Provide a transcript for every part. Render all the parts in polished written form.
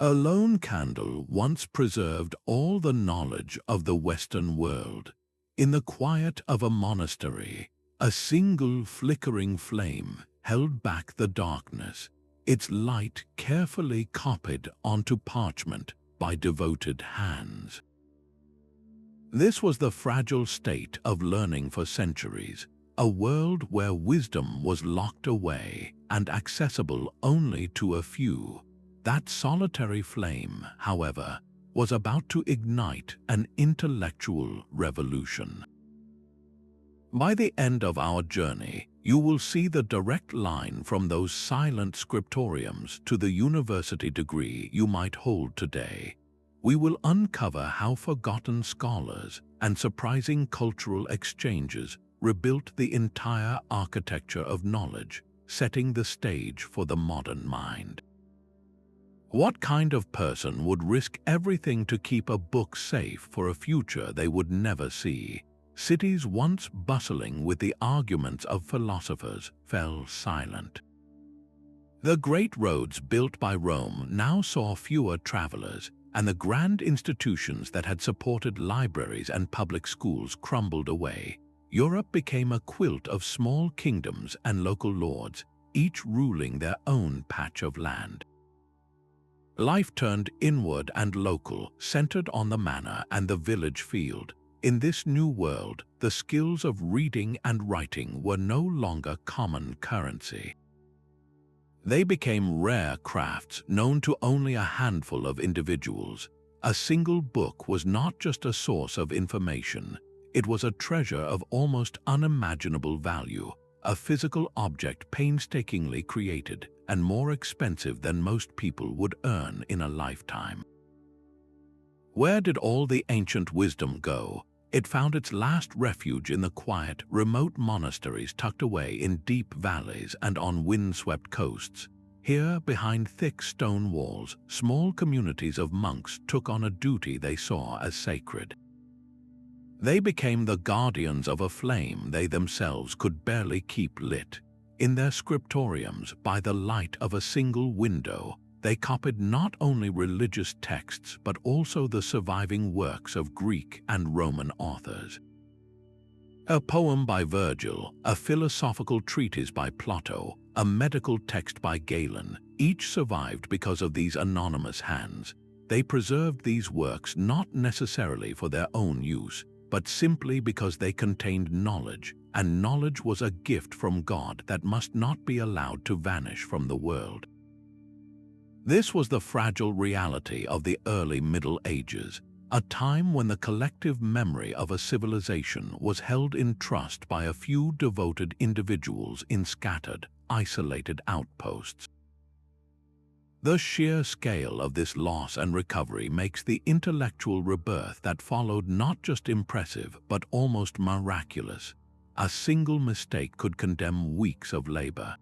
A lone candle once preserved all the knowledge of the Western world. In the quiet of a monastery, a single flickering flame held back the darkness, its light carefully copied onto parchment by devoted hands. This was the fragile state of learning for centuries, a world where wisdom was locked away and accessible only to a few. That solitary flame, however, was about to ignite an intellectual revolution. By the end of our journey, you will see the direct line from those silent scriptoriums to the university degree you might hold today. We will uncover how forgotten scholars and surprising cultural exchanges rebuilt the entire architecture of knowledge, setting the stage for the modern mind. What kind of person would risk everything to keep a book safe for a future they would never see? Cities once bustling with the arguments of philosophers fell silent. The great roads built by Rome now saw fewer travelers, and the grand institutions that had supported libraries and public schools crumbled away. Europe became a quilt of small kingdoms and local lords, each ruling their own patch of land. Life turned inward and local, centered on the manor and the village field. In this new world, the skills of reading and writing were no longer common currency. They became rare crafts known to only a handful of individuals. A single book was not just a source of information, it was a treasure of almost unimaginable value, a physical object painstakingly created and more expensive than most people would earn in a lifetime. Where did all the ancient wisdom go? It found its last refuge in the quiet, remote monasteries tucked away in deep valleys and on windswept coasts. Here, behind thick stone walls, small communities of monks took on a duty they saw as sacred. They became the guardians of a flame they themselves could barely keep lit. In their scriptoriums, by the light of a single window, they copied not only religious texts but also the surviving works of Greek and Roman authors. A poem by Virgil, a philosophical treatise by Plato, a medical text by Galen, each survived because of these anonymous hands. They preserved these works not necessarily for their own use, but simply because they contained knowledge, and knowledge was a gift from God that must not be allowed to vanish from the world. This was the fragile reality of the early Middle Ages, a time when the collective memory of a civilization was held in trust by a few devoted individuals in scattered, isolated outposts. The sheer scale of this loss and recovery makes the intellectual rebirth that followed not just impressive but almost miraculous. A single mistake could condemn weeks of labor.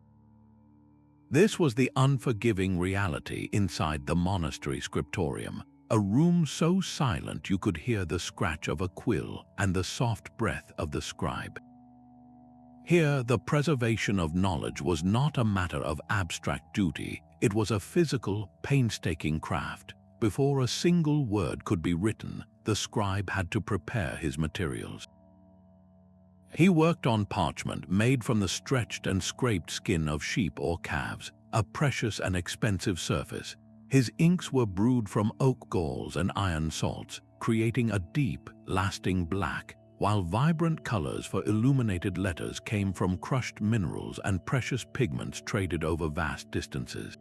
This was the unforgiving reality inside the monastery scriptorium, a room so silent you could hear the scratch of a quill and the soft breath of the scribe. Here, the preservation of knowledge was not a matter of abstract duty, it was a physical, painstaking craft. Before a single word could be written, the scribe had to prepare his materials. He worked on parchment made from the stretched and scraped skin of sheep or calves, a precious and expensive surface. His inks were brewed from oak galls and iron salts, creating a deep, lasting black, while vibrant colors for illuminated letters came from crushed minerals and precious pigments traded over vast distances.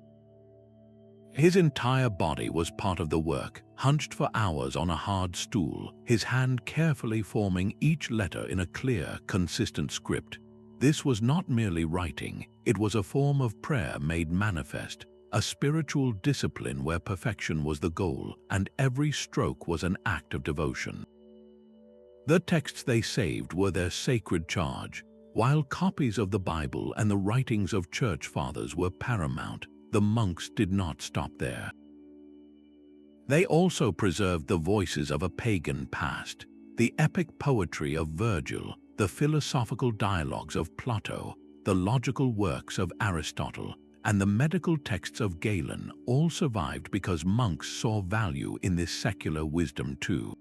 His entire body was part of the work, hunched for hours on a hard stool, his hand carefully forming each letter in a clear, consistent script. This was not merely writing, it was a form of prayer made manifest, a spiritual discipline where perfection was the goal and every stroke was an act of devotion. The texts they saved were their sacred charge. While copies of the Bible and the writings of church fathers were paramount, the monks did not stop there. They also preserved the voices of a pagan past, the epic poetry of Virgil, the philosophical dialogues of Plato, the logical works of Aristotle, and the medical texts of Galen all survived because monks saw value in this secular wisdom too.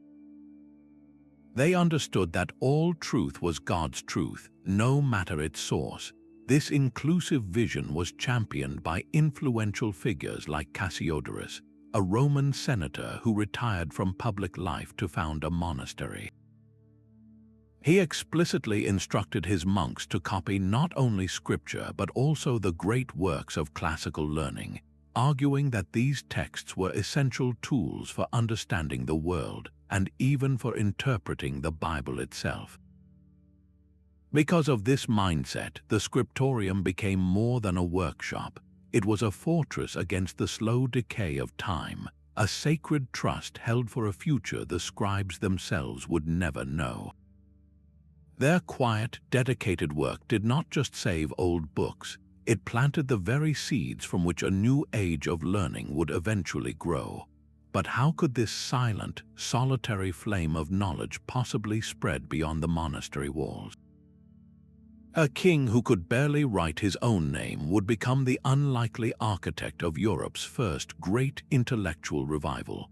They understood that all truth was God's truth, no matter its source. This inclusive vision was championed by influential figures like Cassiodorus, a Roman senator who retired from public life to found a monastery. He explicitly instructed his monks to copy not only scripture but also the great works of classical learning, arguing that these texts were essential tools for understanding the world and even for interpreting the Bible itself. Because of this mindset, the scriptorium became more than a workshop. It was a fortress against the slow decay of time, a sacred trust held for a future the scribes themselves would never know. Their quiet, dedicated work did not just save old books, it planted the very seeds from which a new age of learning would eventually grow. But how could this silent, solitary flame of knowledge possibly spread beyond the monastery walls? A king who could barely write his own name would become the unlikely architect of Europe's first great intellectual revival.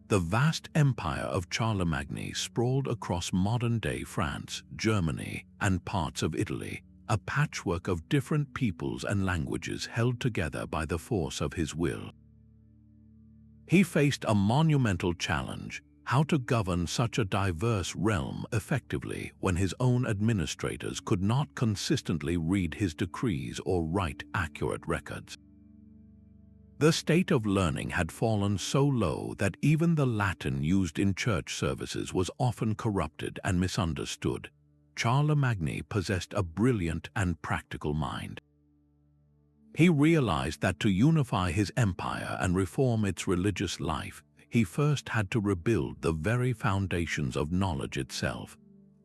The vast empire of Charlemagne sprawled across modern-day France, Germany, and parts of Italy, a patchwork of different peoples and languages held together by the force of his will. He faced a monumental challenge: how to govern such a diverse realm effectively when his own administrators could not consistently read his decrees or write accurate records. The state of learning had fallen so low that even the Latin used in church services was often corrupted and misunderstood. Charlemagne possessed a brilliant and practical mind. He realized that to unify his empire and reform its religious life, he first had to rebuild the very foundations of knowledge itself.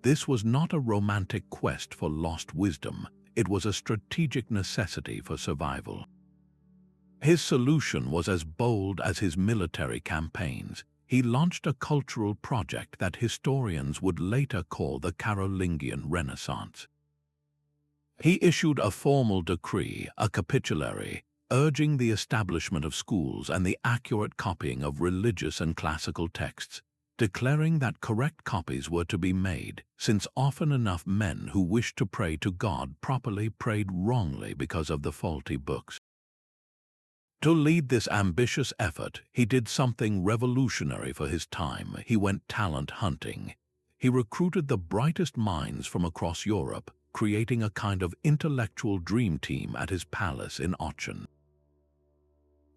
This was not a romantic quest for lost wisdom, it was a strategic necessity for survival. His solution was as bold as his military campaigns. He launched a cultural project that historians would later call the Carolingian Renaissance. He issued a formal decree, a capitulary, urging the establishment of schools and the accurate copying of religious and classical texts, declaring that correct copies were to be made, since often enough men who wished to pray to God properly prayed wrongly because of the faulty books. To lead this ambitious effort, he did something revolutionary for his time. He went talent hunting. He recruited the brightest minds from across Europe, creating a kind of intellectual dream team at his palace in Ockham.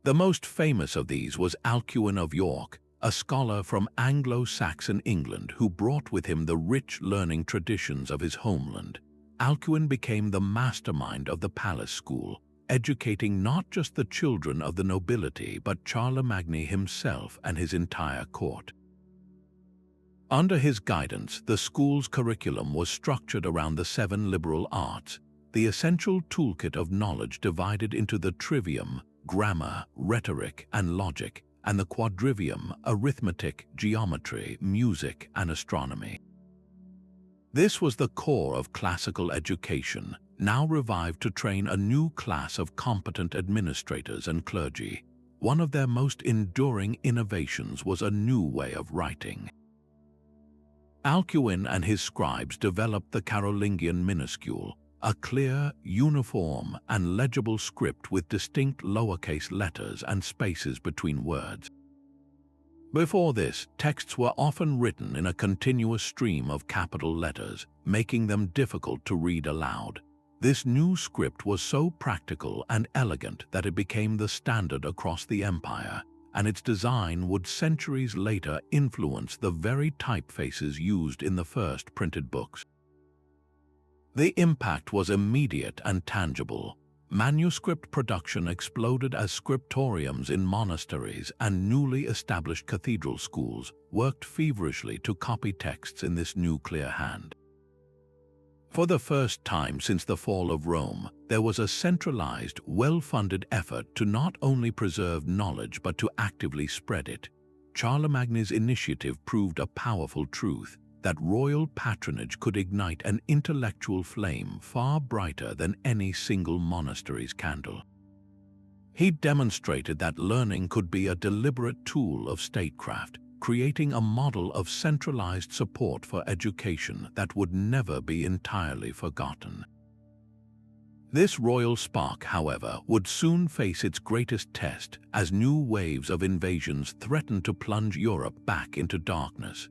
The most famous of these was Alcuin of York, a scholar from Anglo-Saxon England who brought with him the rich learning traditions of his homeland. Alcuin became the mastermind of the palace school, educating not just the children of the nobility but Charlemagne himself and his entire court. Under his guidance, the school's curriculum was structured around the 7 liberal arts, the essential toolkit of knowledge divided into the Trivium, grammar, rhetoric, and logic, and the Quadrivium, arithmetic, geometry, music, and astronomy. This was the core of classical education, now revived to train a new class of competent administrators and clergy. One of their most enduring innovations was a new way of writing. Alcuin and his scribes developed the Carolingian minuscule, a clear, uniform, and legible script with distinct lowercase letters and spaces between words. Before this, texts were often written in a continuous stream of capital letters, making them difficult to read aloud. This new script was so practical and elegant that it became the standard across the empire, and its design would centuries later influence the very typefaces used in the first printed books. The impact was immediate and tangible. Manuscript production exploded as scriptoriums in monasteries and newly established cathedral schools worked feverishly to copy texts in this new clear hand. For the first time since the fall of Rome, there was a centralized, well-funded effort to not only preserve knowledge but to actively spread it. Charlemagne's initiative proved a powerful truth, that royal patronage could ignite an intellectual flame far brighter than any single monastery's candle. He demonstrated that learning could be a deliberate tool of statecraft, creating a model of centralized support for education that would never be entirely forgotten. This royal spark, however, would soon face its greatest test as new waves of invasions threatened to plunge Europe back into darkness.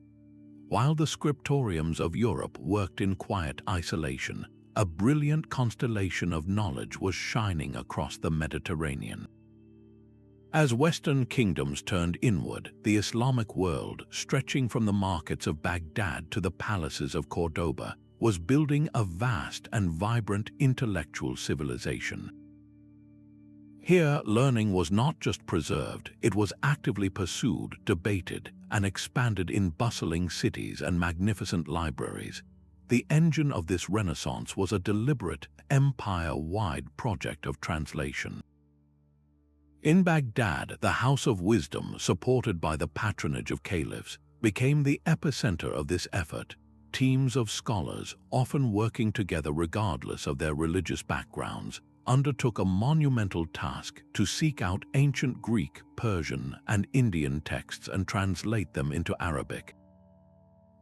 While the scriptoriums of Europe worked in quiet isolation, a brilliant constellation of knowledge was shining across the Mediterranean. As Western kingdoms turned inward, the Islamic world, stretching from the markets of Baghdad to the palaces of Cordoba, was building a vast and vibrant intellectual civilization. Here, learning was not just preserved, it was actively pursued, debated, and expanded in bustling cities and magnificent libraries. The engine of this renaissance was a deliberate, empire-wide project of translation. In Baghdad, the House of Wisdom, supported by the patronage of caliphs, became the epicenter of this effort. Teams of scholars, often working together regardless of their religious backgrounds, undertook a monumental task to seek out ancient Greek, Persian, and Indian texts and translate them into Arabic.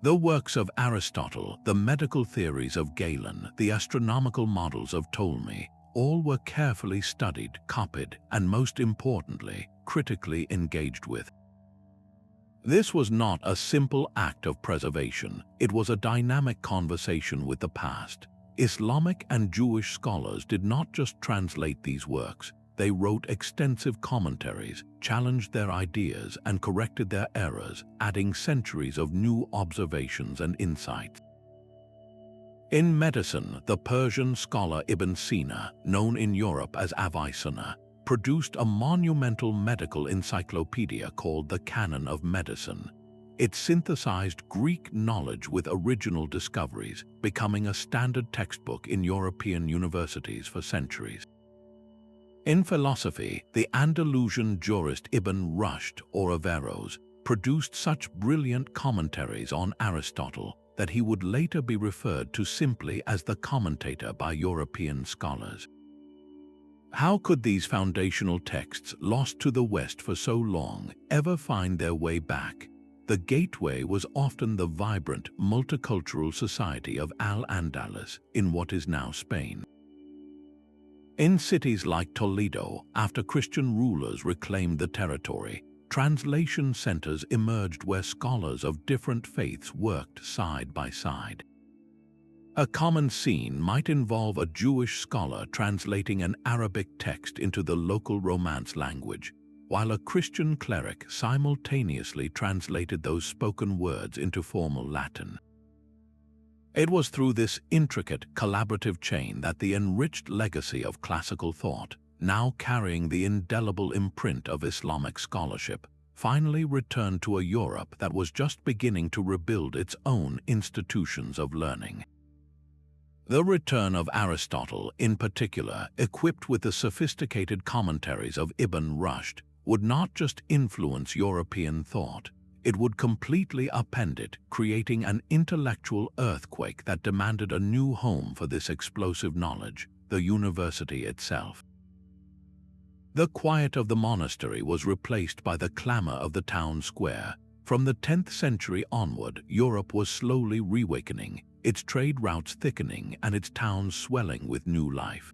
The works of Aristotle, the medical theories of Galen, the astronomical models of Ptolemy, all were carefully studied, copied, and most importantly, critically engaged with. This was not a simple act of preservation, it was a dynamic conversation with the past. Islamic and Jewish scholars did not just translate these works, they wrote extensive commentaries, challenged their ideas, and corrected their errors, adding centuries of new observations and insights. In medicine, the Persian scholar Ibn Sina, known in Europe as Avicenna, produced a monumental medical encyclopedia called the Canon of Medicine. It synthesized Greek knowledge with original discoveries, becoming a standard textbook in European universities for centuries. In philosophy, the Andalusian jurist Ibn Rushd, or Averroes, produced such brilliant commentaries on Aristotle that he would later be referred to simply as the commentator by European scholars. How could these foundational texts, lost to the West for so long, ever find their way back? The gateway was often the vibrant, multicultural society of Al-Andalus in what is now Spain. In cities like Toledo, after Christian rulers reclaimed the territory, translation centers emerged where scholars of different faiths worked side by side. A common scene might involve a Jewish scholar translating an Arabic text into the local Romance language, while a Christian cleric simultaneously translated those spoken words into formal Latin. It was through this intricate, collaborative chain that the enriched legacy of classical thought, now carrying the indelible imprint of Islamic scholarship, finally returned to a Europe that was just beginning to rebuild its own institutions of learning. The Return of Aristotle, in particular, equipped with the sophisticated commentaries of Ibn Rushd, would not just influence European thought, it would completely upend it, creating an intellectual earthquake that demanded a new home for this explosive knowledge, the university itself. The quiet of the monastery was replaced by the clamor of the town square. From the 10th century onward, Europe was slowly reawakening, its trade routes thickening and its towns swelling with new life.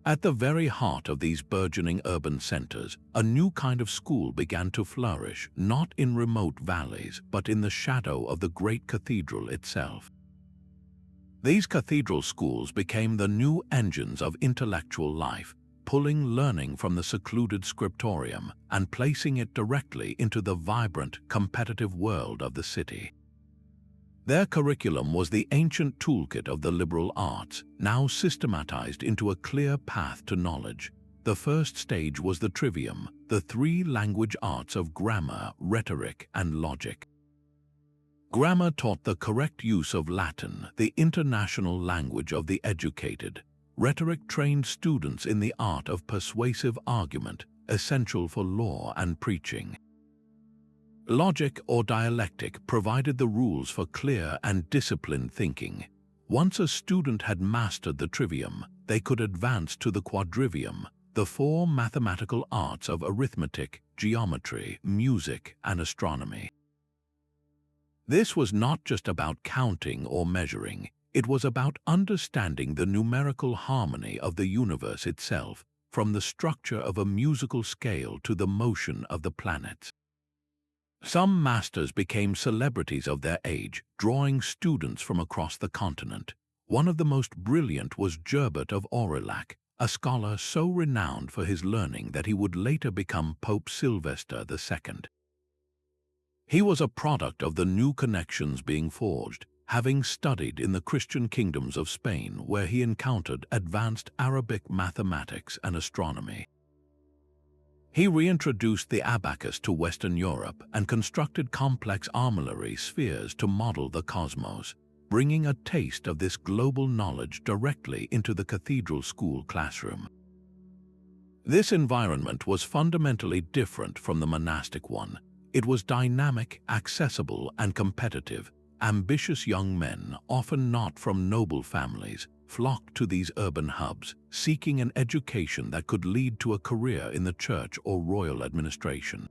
At the very heart of these burgeoning urban centers, a new kind of school began to flourish, not in remote valleys, but in the shadow of the great cathedral itself. These cathedral schools became the new engines of intellectual life, pulling learning from the secluded scriptorium and placing it directly into the vibrant, competitive world of the city. Their curriculum was the ancient toolkit of the liberal arts, now systematized into a clear path to knowledge. The first stage was the Trivium, the three language arts of grammar, rhetoric, and logic. Grammar taught the correct use of Latin, the international language of the educated. Rhetoric trained students in the art of persuasive argument, essential for law and preaching. Logic or dialectic provided the rules for clear and disciplined thinking. Once a student had mastered the Trivium, they could advance to the Quadrivium, the four mathematical arts of arithmetic, geometry, music, and astronomy. This was not just about counting or measuring, it was about understanding the numerical harmony of the universe itself, from the structure of a musical scale to the motion of the planets. Some masters became celebrities of their age, drawing students from across the continent. One of the most brilliant was Gerbert of Aurillac, a scholar so renowned for his learning that he would later become Pope Sylvester II. He was a product of the new connections being forged, having studied in the Christian kingdoms of Spain, where he encountered advanced Arabic mathematics and astronomy. He reintroduced the abacus to Western Europe and constructed complex armillary spheres to model the cosmos, bringing a taste of this global knowledge directly into the cathedral school classroom. This environment was fundamentally different from the monastic one. It was dynamic, accessible, and competitive. Ambitious young men, often not from noble families, flocked to these urban hubs, seeking an education that could lead to a career in the church or royal administration.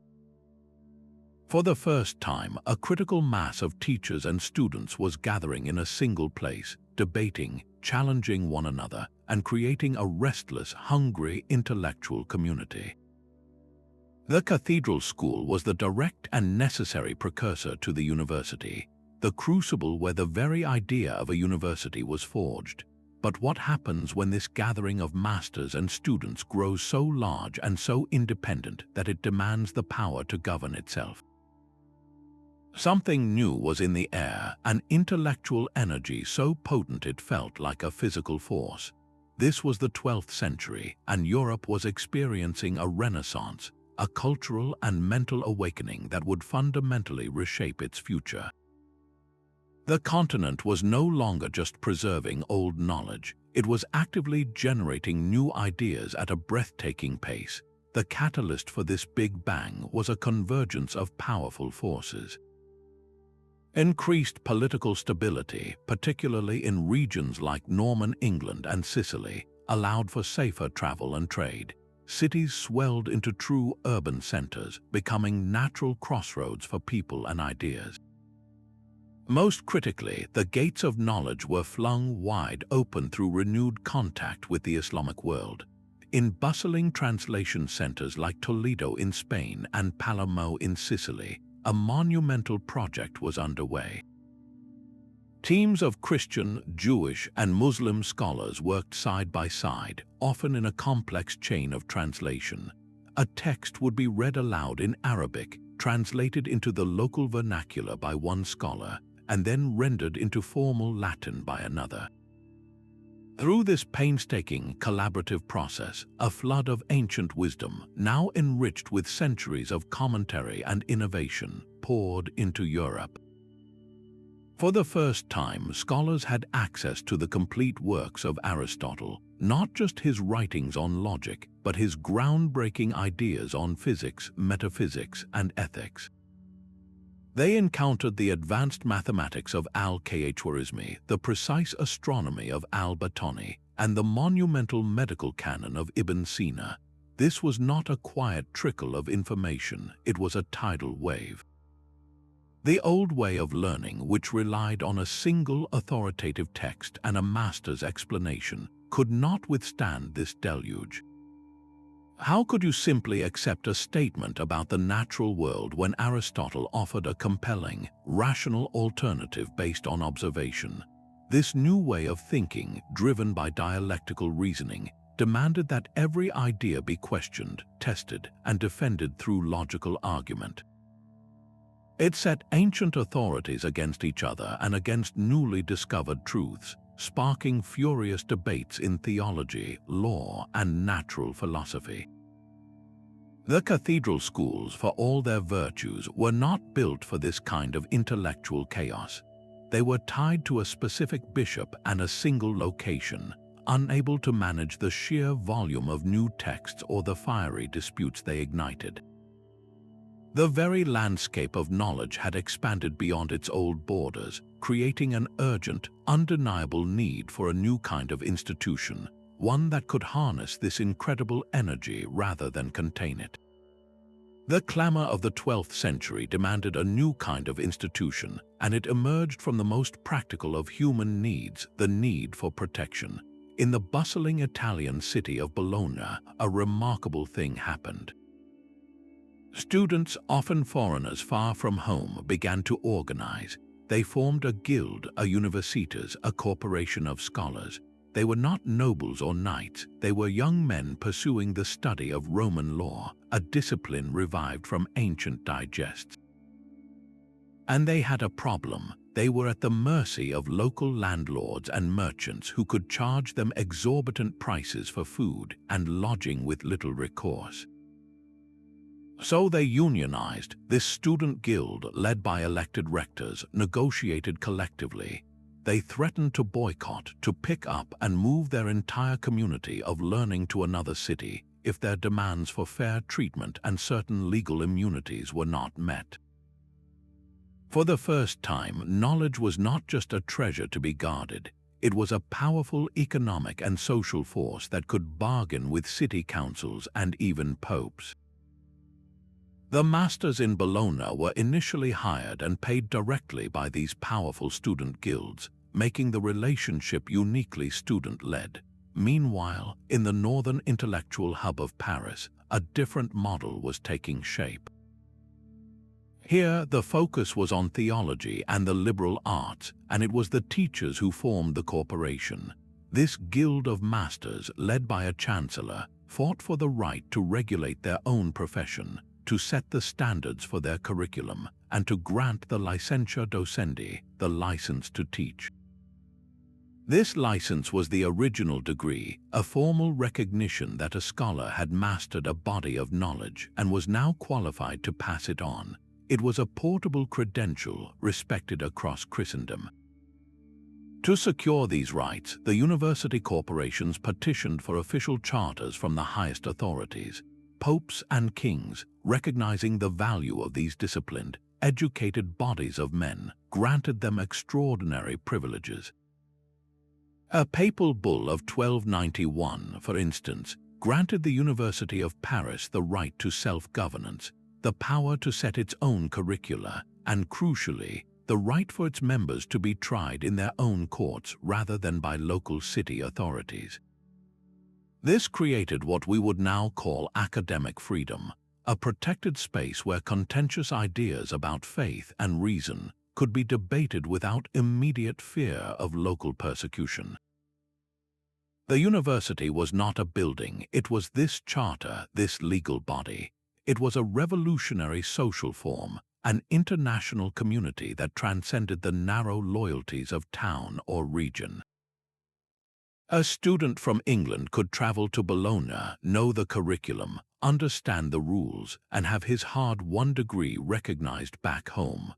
For the first time, a critical mass of teachers and students was gathering in a single place, debating, challenging one another, and creating a restless, hungry intellectual community. The cathedral school was the direct and necessary precursor to the university, the crucible where the very idea of a university was forged. But what happens when this gathering of masters and students grows so large and so independent that it demands the power to govern itself? Something new was in the air, an intellectual energy so potent it felt like a physical force. This was the 12th century, and Europe was experiencing a renaissance, a cultural and mental awakening that would fundamentally reshape its future. The continent was no longer just preserving old knowledge, it was actively generating new ideas at a breathtaking pace. The catalyst for this big bang was a convergence of powerful forces. Increased political stability, particularly in regions like Norman England and Sicily, allowed for safer travel and trade. Cities swelled into true urban centers, becoming natural crossroads for people and ideas. Most critically, the gates of knowledge were flung wide open through renewed contact with the Islamic world. In bustling translation centers like Toledo in Spain and Palermo in Sicily, a monumental project was underway. Teams of Christian, Jewish, and Muslim scholars worked side by side, often in a complex chain of translation. A text would be read aloud in Arabic, translated into the local vernacular by one scholar, and then rendered into formal Latin by another. Through this painstaking, collaborative process, a flood of ancient wisdom, now enriched with centuries of commentary and innovation, poured into Europe. For the first time, scholars had access to the complete works of Aristotle, not just his writings on logic, but his groundbreaking ideas on physics, metaphysics, and ethics. They encountered the advanced mathematics of Al-Khwarizmi, the precise astronomy of al-Battani, and the monumental medical canon of Ibn Sina. This was not a quiet trickle of information, it was a tidal wave. The old way of learning, which relied on a single authoritative text and a master's explanation, could not withstand this deluge. How could you simply accept a statement about the natural world when Aristotle offered a compelling, rational alternative based on observation? This new way of thinking, driven by dialectical reasoning, demanded that every idea be questioned, tested, and defended through logical argument. It set ancient authorities against each other and against newly discovered truths, sparking furious debates in theology, law, and natural philosophy. The cathedral schools, for all their virtues, were not built for this kind of intellectual chaos. They were tied to a specific bishop and a single location, unable to manage the sheer volume of new texts or the fiery disputes they ignited. The very landscape of knowledge had expanded beyond its old borders, creating an urgent, undeniable need for a new kind of institution, one that could harness this incredible energy rather than contain it. The clamor of the 12th century demanded a new kind of institution, and it emerged from the most practical of human needs, the need for protection. In the bustling Italian city of Bologna, a remarkable thing happened. Students, often foreigners far from home, began to organize. They formed a guild, a universitas, a corporation of scholars. They were not nobles or knights, they were young men pursuing the study of Roman law, a discipline revived from ancient digests. And they had a problem. They were at the mercy of local landlords and merchants who could charge them exorbitant prices for food and lodging with little recourse. So they unionized. This student guild, led by elected rectors, negotiated collectively. They threatened to boycott, to pick up and move their entire community of learning to another city if their demands for fair treatment and certain legal immunities were not met. For the first time, knowledge was not just a treasure to be guarded. It was a powerful economic and social force that could bargain with city councils and even popes. The masters in Bologna were initially hired and paid directly by these powerful student guilds, making the relationship uniquely student-led. Meanwhile, in the northern intellectual hub of Paris, a different model was taking shape. Here, the focus was on theology and the liberal arts, and it was the teachers who formed the corporation. This guild of masters, led by a chancellor, fought for the right to regulate their own profession, to set the standards for their curriculum, and to grant the licentia docendi, the license to teach. This license was the original degree, a formal recognition that a scholar had mastered a body of knowledge and was now qualified to pass it on. It was a portable credential respected across Christendom. To secure these rights, the university corporations petitioned for official charters from the highest authorities, popes and kings, recognizing the value of these disciplined, educated bodies of men, granted them extraordinary privileges. A papal bull of 1291, for instance, granted the University of Paris the right to self-governance, the power to set its own curricula, and crucially, the right for its members to be tried in their own courts rather than by local city authorities. This created what we would now call academic freedom, a protected space where contentious ideas about faith and reason could be debated without immediate fear of local persecution. The university was not a building, it was this charter, this legal body. It was a revolutionary social form, an international community that transcended the narrow loyalties of town or region. A student from England could travel to Bologna, know the curriculum, understand the rules, and have his hard-won degree recognized back home.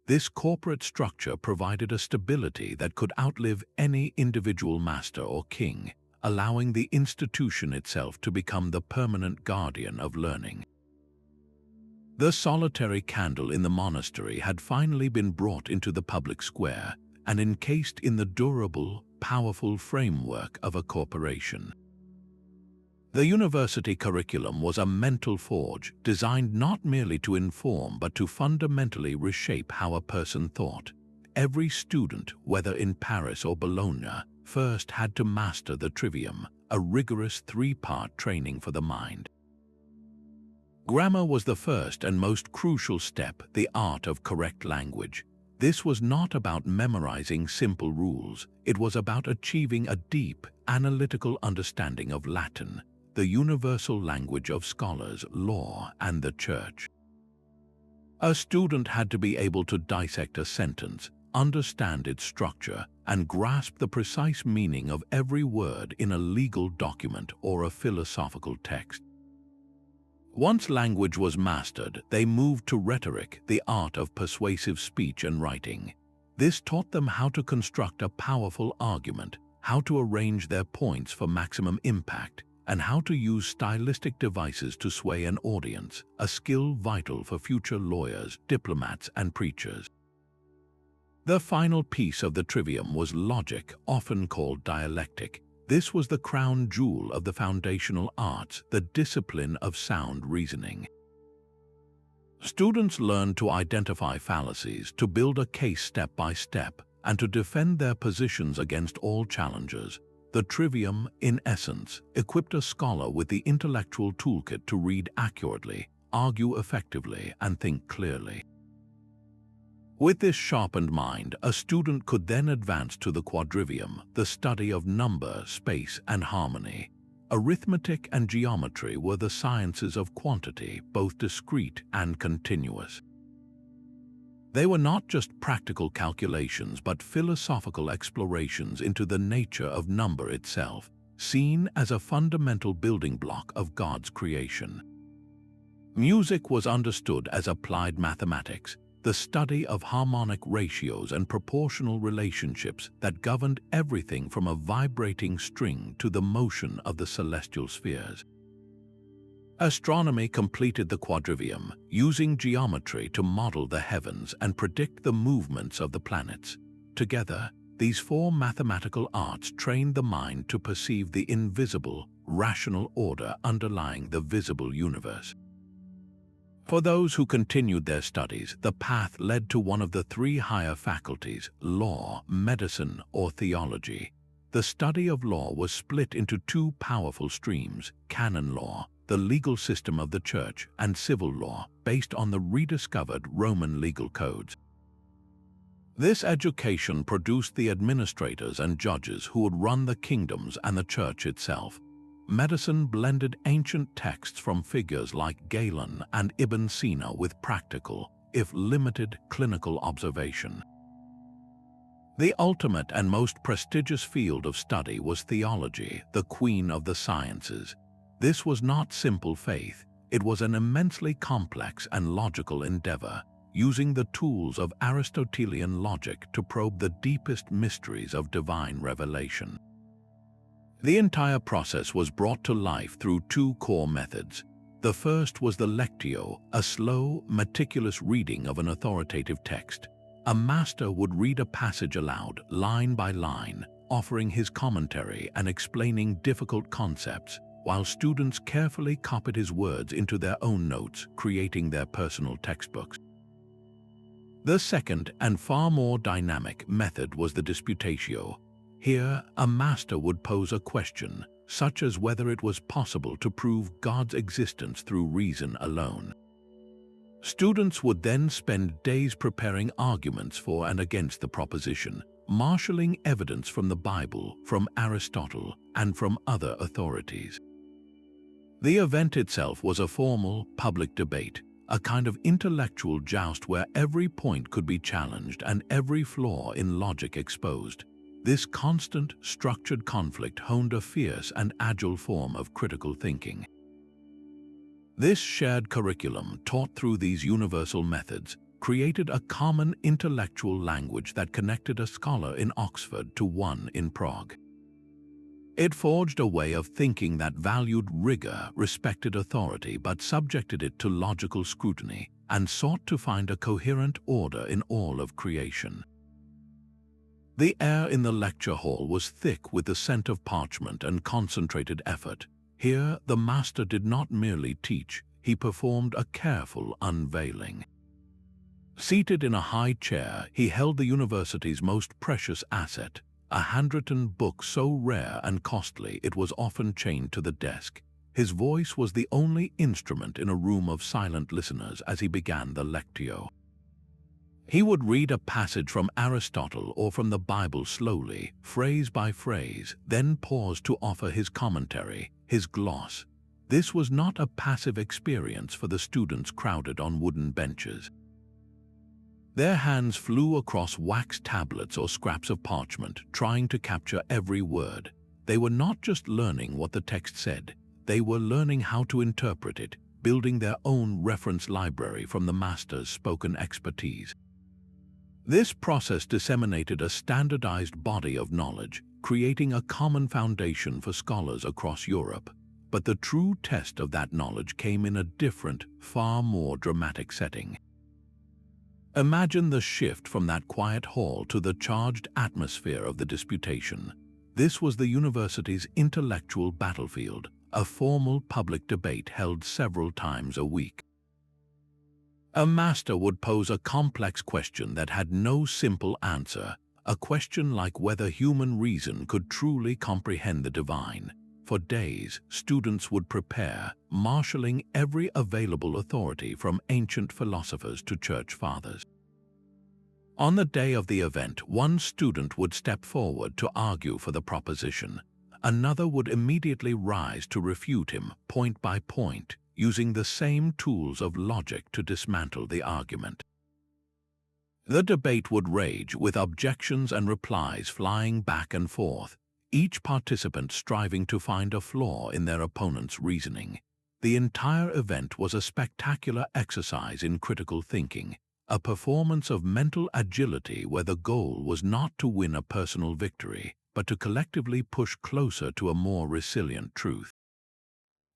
This corporate structure provided a stability that could outlive any individual master or king, allowing the institution itself to become the permanent guardian of learning. The solitary candle in the monastery had finally been brought into the public square and encased in the durable, powerful framework of a corporation. The university curriculum was a mental forge designed not merely to inform but to fundamentally reshape how a person thought. Every student, whether in Paris or Bologna, first had to master the Trivium, a rigorous three-part training for the mind. Grammar was the first and most crucial step, the art of correct language. This was not about memorizing simple rules, it was about achieving a deep, analytical understanding of Latin, the universal language of scholars, law, and the church. A student had to be able to dissect a sentence, understand its structure, and grasp the precise meaning of every word in a legal document or a philosophical text. Once language was mastered, they moved to rhetoric, the art of persuasive speech and writing. This taught them how to construct a powerful argument, how to arrange their points for maximum impact, and how to use stylistic devices to sway an audience, a skill vital for future lawyers, diplomats, and preachers. The final piece of the Trivium was logic, often called dialectic. This was the crown jewel of the foundational arts, the discipline of sound reasoning. Students learned to identify fallacies, to build a case step by step, and to defend their positions against all challengers. The Trivium, in essence, equipped a scholar with the intellectual toolkit to read accurately, argue effectively, and think clearly. With this sharpened mind, a student could then advance to the Quadrivium, the study of number, space, and harmony. Arithmetic and geometry were the sciences of quantity, both discrete and continuous. They were not just practical calculations, but philosophical explorations into the nature of number itself, seen as a fundamental building block of God's creation. Music was understood as applied mathematics, the study of harmonic ratios and proportional relationships that governed everything from a vibrating string to the motion of the celestial spheres. Astronomy completed the Quadrivium, using geometry to model the heavens and predict the movements of the planets. Together, these four mathematical arts trained the mind to perceive the invisible, rational order underlying the visible universe. For those who continued their studies, the path led to one of the three higher faculties: law, medicine, or theology. The study of law was split into two powerful streams: canon law, the legal system of the Church, and civil law, based on the rediscovered Roman legal codes. This education produced the administrators and judges who would run the kingdoms and the Church itself. Medicine blended ancient texts from figures like Galen and Ibn Sina with practical, if limited, clinical observation. The ultimate and most prestigious field of study was theology, the queen of the sciences. This was not simple faith, it was an immensely complex and logical endeavor, using the tools of Aristotelian logic to probe the deepest mysteries of divine revelation. The entire process was brought to life through two core methods. The first was the Lectio, a slow, meticulous reading of an authoritative text. A master would read a passage aloud, line by line, offering his commentary and explaining difficult concepts, while students carefully copied his words into their own notes, creating their personal textbooks. The second and far more dynamic method was the Disputatio. Here, a master would pose a question, such as whether it was possible to prove God's existence through reason alone. Students would then spend days preparing arguments for and against the proposition, marshalling evidence from the Bible, from Aristotle, and from other authorities. The event itself was a formal, public debate, a kind of intellectual joust where every point could be challenged and every flaw in logic exposed. This constant, structured conflict honed a fierce and agile form of critical thinking. This shared curriculum, taught through these universal methods, created a common intellectual language that connected a scholar in Oxford to one in Prague. It forged a way of thinking that valued rigor, respected authority, but subjected it to logical scrutiny, and sought to find a coherent order in all of creation. The air in the lecture hall was thick with the scent of parchment and concentrated effort. Here, the master did not merely teach, he performed a careful unveiling. Seated in a high chair, he held the university's most precious asset, a handwritten book so rare and costly it was often chained to the desk. His voice was the only instrument in a room of silent listeners as he began the Lectio. He would read a passage from Aristotle or from the Bible slowly, phrase by phrase, then pause to offer his commentary, his gloss. This was not a passive experience for the students crowded on wooden benches. Their hands flew across wax tablets or scraps of parchment, trying to capture every word. They were not just learning what the text said, they were learning how to interpret it, building their own reference library from the master's spoken expertise. This process disseminated a standardized body of knowledge, creating a common foundation for scholars across Europe. But the true test of that knowledge came in a different, far more dramatic setting. Imagine the shift from that quiet hall to the charged atmosphere of the disputation. This was the university's intellectual battlefield, a formal public debate held several times a week. A master would pose a complex question that had no simple answer, a question like whether human reason could truly comprehend the divine. For days, students would prepare, marshalling every available authority from ancient philosophers to church fathers. On the day of the event, one student would step forward to argue for the proposition. Another would immediately rise to refute him, point by point, using the same tools of logic to dismantle the argument. The debate would rage, with objections and replies flying back and forth, each participant striving to find a flaw in their opponent's reasoning. The entire event was a spectacular exercise in critical thinking, a performance of mental agility where the goal was not to win a personal victory, but to collectively push closer to a more resilient truth.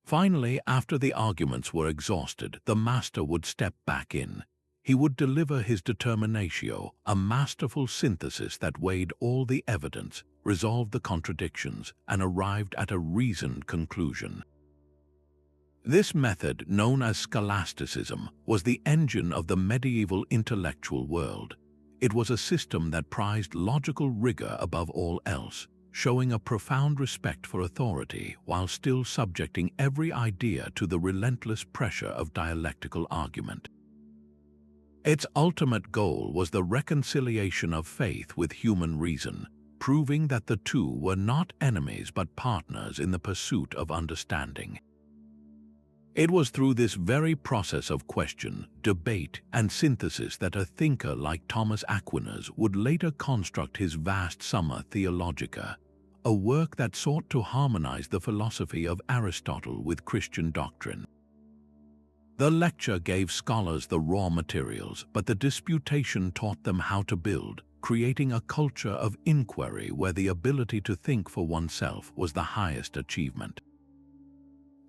Finally, after the arguments were exhausted, the master would step back in. He would deliver his determinatio, a masterful synthesis that weighed all the evidence, resolved the contradictions, and arrived at a reasoned conclusion. This method, known as scholasticism, was the engine of the medieval intellectual world. It was a system that prized logical rigor above all else, showing a profound respect for authority while still subjecting every idea to the relentless pressure of dialectical argument. Its ultimate goal was the reconciliation of faith with human reason, proving that the two were not enemies but partners in the pursuit of understanding. It was through this very process of question, debate, and synthesis that a thinker like Thomas Aquinas would later construct his vast Summa Theologica, a work that sought to harmonize the philosophy of Aristotle with Christian doctrine. The lecture gave scholars the raw materials, but the disputation taught them how to build, creating a culture of inquiry where the ability to think for oneself was the highest achievement.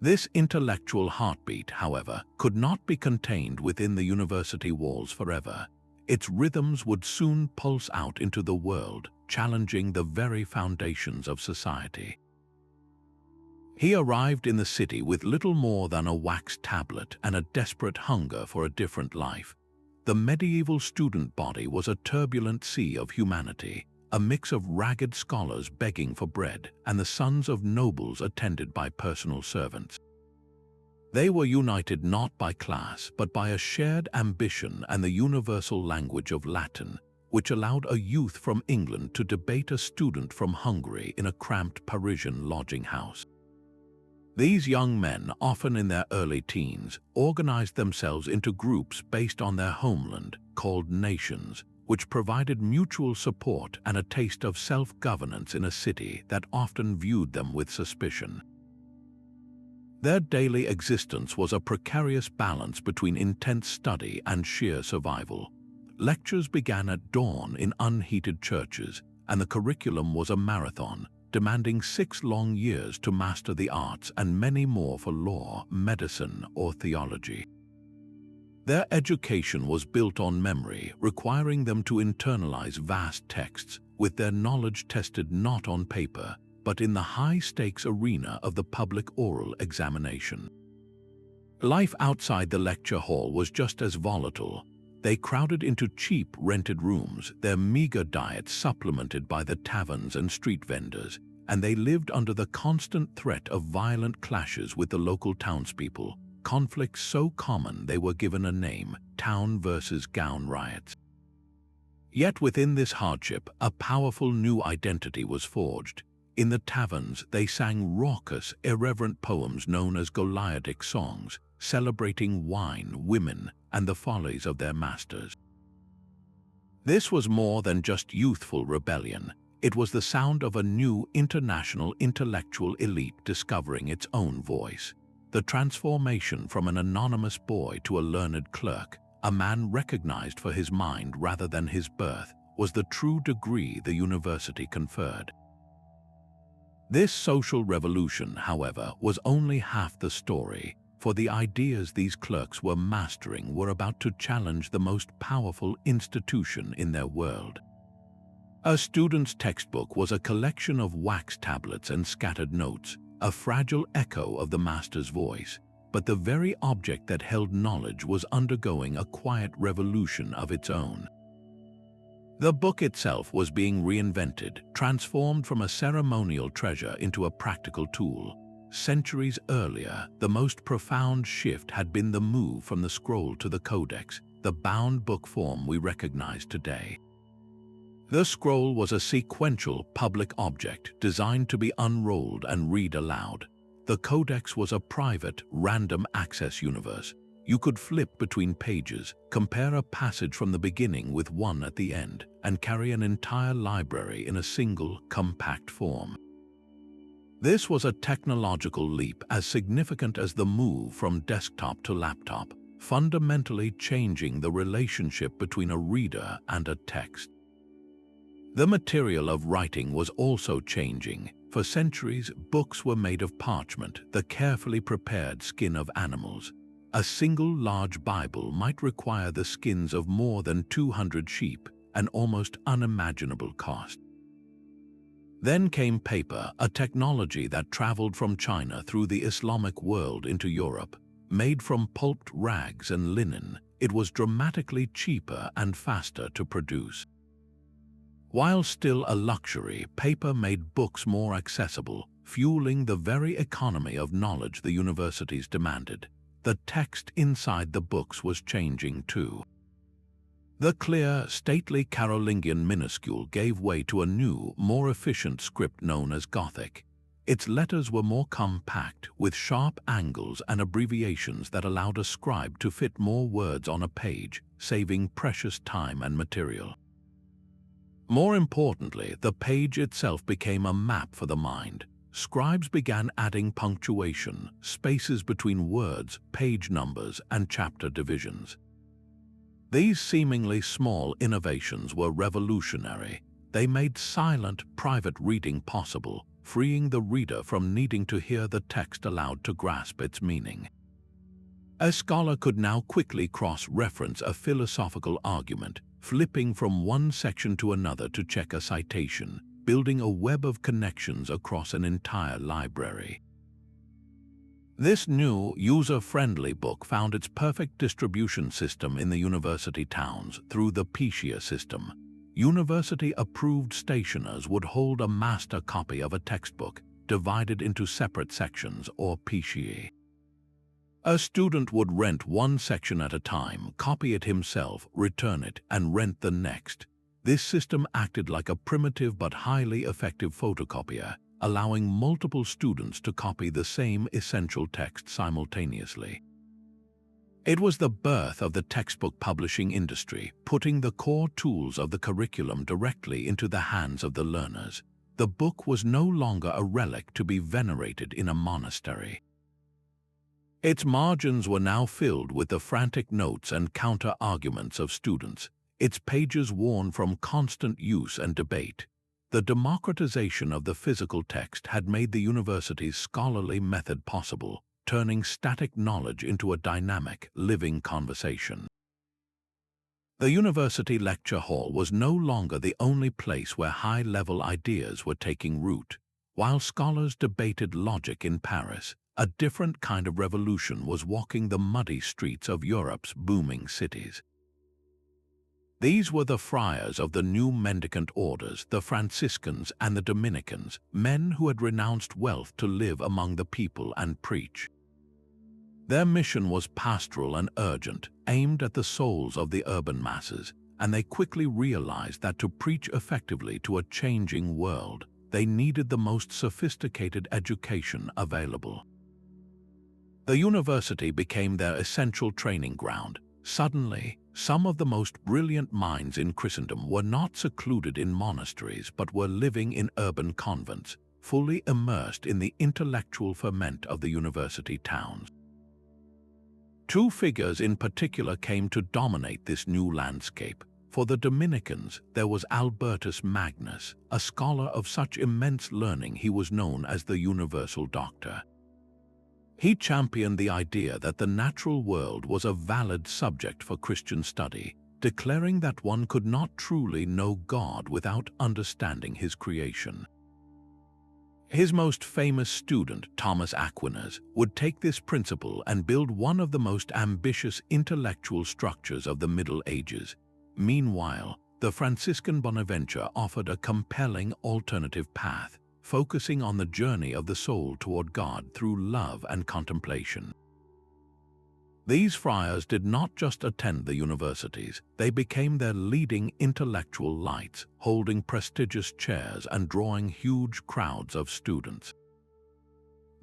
This intellectual heartbeat, however, could not be contained within the university walls forever. Its rhythms would soon pulse out into the world, challenging the very foundations of society. He arrived in the city with little more than a wax tablet and a desperate hunger for a different life. The medieval student body was a turbulent sea of humanity, a mix of ragged scholars begging for bread and the sons of nobles attended by personal servants. They were united not by class but by a shared ambition and the universal language of Latin, which allowed a youth from England to debate a student from Hungary in a cramped Parisian lodging house. These young men, often in their early teens, organized themselves into groups based on their homeland, called nations, which provided mutual support and a taste of self-governance in a city that often viewed them with suspicion. Their daily existence was a precarious balance between intense study and sheer survival. Lectures began at dawn in unheated churches, and the curriculum was a marathon, demanding 6 long years to master the arts and many more for law, medicine, or theology. Their education was built on memory, requiring them to internalize vast texts, with their knowledge tested not on paper, but in the high-stakes arena of the public oral examination. Life outside the lecture hall was just as volatile. They crowded into cheap rented rooms, their meager diets supplemented by the taverns and street vendors, and they lived under the constant threat of violent clashes with the local townspeople, conflicts so common they were given a name: town versus gown riots. Yet within this hardship, a powerful new identity was forged. In the taverns, they sang raucous, irreverent poems known as Goliatic songs, celebrating wine, women, and the follies of their masters. This was more than just youthful rebellion. It was the sound of a new international intellectual elite discovering its own voice. The transformation from an anonymous boy to a learned clerk, a man recognized for his mind rather than his birth, was the true degree the university conferred. This social revolution, however, was only half the story, for the ideas these clerks were mastering were about to challenge the most powerful institution in their world. A student's textbook was a collection of wax tablets and scattered notes, a fragile echo of the master's voice, but the very object that held knowledge was undergoing a quiet revolution of its own. The book itself was being reinvented, transformed from a ceremonial treasure into a practical tool. Centuries earlier, the most profound shift had been the move from the scroll to the codex, the bound book form we recognize today. The scroll was a sequential public object designed to be unrolled and read aloud. The codex was a private, random access universe. You could flip between pages, compare a passage from the beginning with one at the end, and carry an entire library in a single, compact form. This was a technological leap as significant as the move from desktop to laptop, fundamentally changing the relationship between a reader and a text. The material of writing was also changing. For centuries, books were made of parchment, the carefully prepared skin of animals. A single large Bible might require the skins of more than 200 sheep, an almost unimaginable cost. Then came paper, a technology that traveled from China through the Islamic world into Europe. Made from pulped rags and linen, it was dramatically cheaper and faster to produce. While still a luxury, paper made books more accessible, fueling the very economy of knowledge the universities demanded. The text inside the books was changing too. The clear, stately Carolingian minuscule gave way to a new, more efficient script known as Gothic. Its letters were more compact, with sharp angles and abbreviations that allowed a scribe to fit more words on a page, saving precious time and material. More importantly, the page itself became a map for the mind. Scribes began adding punctuation, spaces between words, page numbers, and chapter divisions. These seemingly small innovations were revolutionary. They made silent, private reading possible, freeing the reader from needing to hear the text aloud to grasp its meaning. A scholar could now quickly cross-reference a philosophical argument, flipping from one section to another to check a citation, building a web of connections across an entire library. This new, user-friendly book found its perfect distribution system in the university towns through the Pecia system. University-approved stationers would hold a master copy of a textbook, divided into separate sections or Peciae. A student would rent one section at a time, copy it himself, return it, and rent the next. This system acted like a primitive but highly effective photocopier, allowing multiple students to copy the same essential text simultaneously. It was the birth of the textbook publishing industry, putting the core tools of the curriculum directly into the hands of the learners. The book was no longer a relic to be venerated in a monastery. Its margins were now filled with the frantic notes and counter-arguments of students, its pages worn from constant use and debate. The democratization of the physical text had made the university's scholarly method possible, turning static knowledge into a dynamic, living conversation. The university lecture hall was no longer the only place where high-level ideas were taking root. While scholars debated logic in Paris, a different kind of revolution was walking the muddy streets of Europe's booming cities. These were the friars of the new mendicant orders, the Franciscans and the Dominicans, men who had renounced wealth to live among the people and preach. Their mission was pastoral and urgent, aimed at the souls of the urban masses, and they quickly realized that to preach effectively to a changing world, they needed the most sophisticated education available. The university became their essential training ground. Suddenly, some of the most brilliant minds in Christendom were not secluded in monasteries but were living in urban convents, fully immersed in the intellectual ferment of the university towns. Two figures in particular came to dominate this new landscape. For the Dominicans, there was Albertus Magnus, a scholar of such immense learning he was known as the Universal Doctor. He championed the idea that the natural world was a valid subject for Christian study, declaring that one could not truly know God without understanding his creation. His most famous student, Thomas Aquinas, would take this principle and build one of the most ambitious intellectual structures of the Middle Ages. Meanwhile, the Franciscan Bonaventure offered a compelling alternative path, focusing on the journey of the soul toward God through love and contemplation. These friars did not just attend the universities, they became their leading intellectual lights, holding prestigious chairs and drawing huge crowds of students.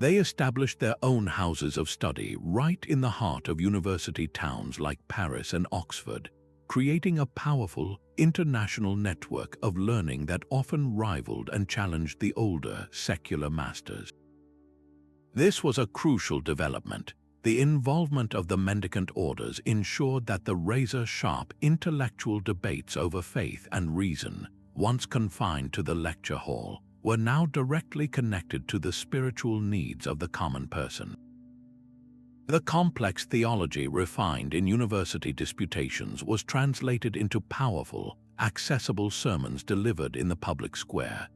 They established their own houses of study right in the heart of university towns like Paris and Oxford, creating a powerful, international network of learning that often rivaled and challenged the older, secular masters. This was a crucial development. The involvement of the Mendicant orders ensured that the razor-sharp intellectual debates over faith and reason, once confined to the lecture hall, were now directly connected to the spiritual needs of the common person. The complex theology refined in university disputations was translated into powerful, accessible sermons delivered in the public square.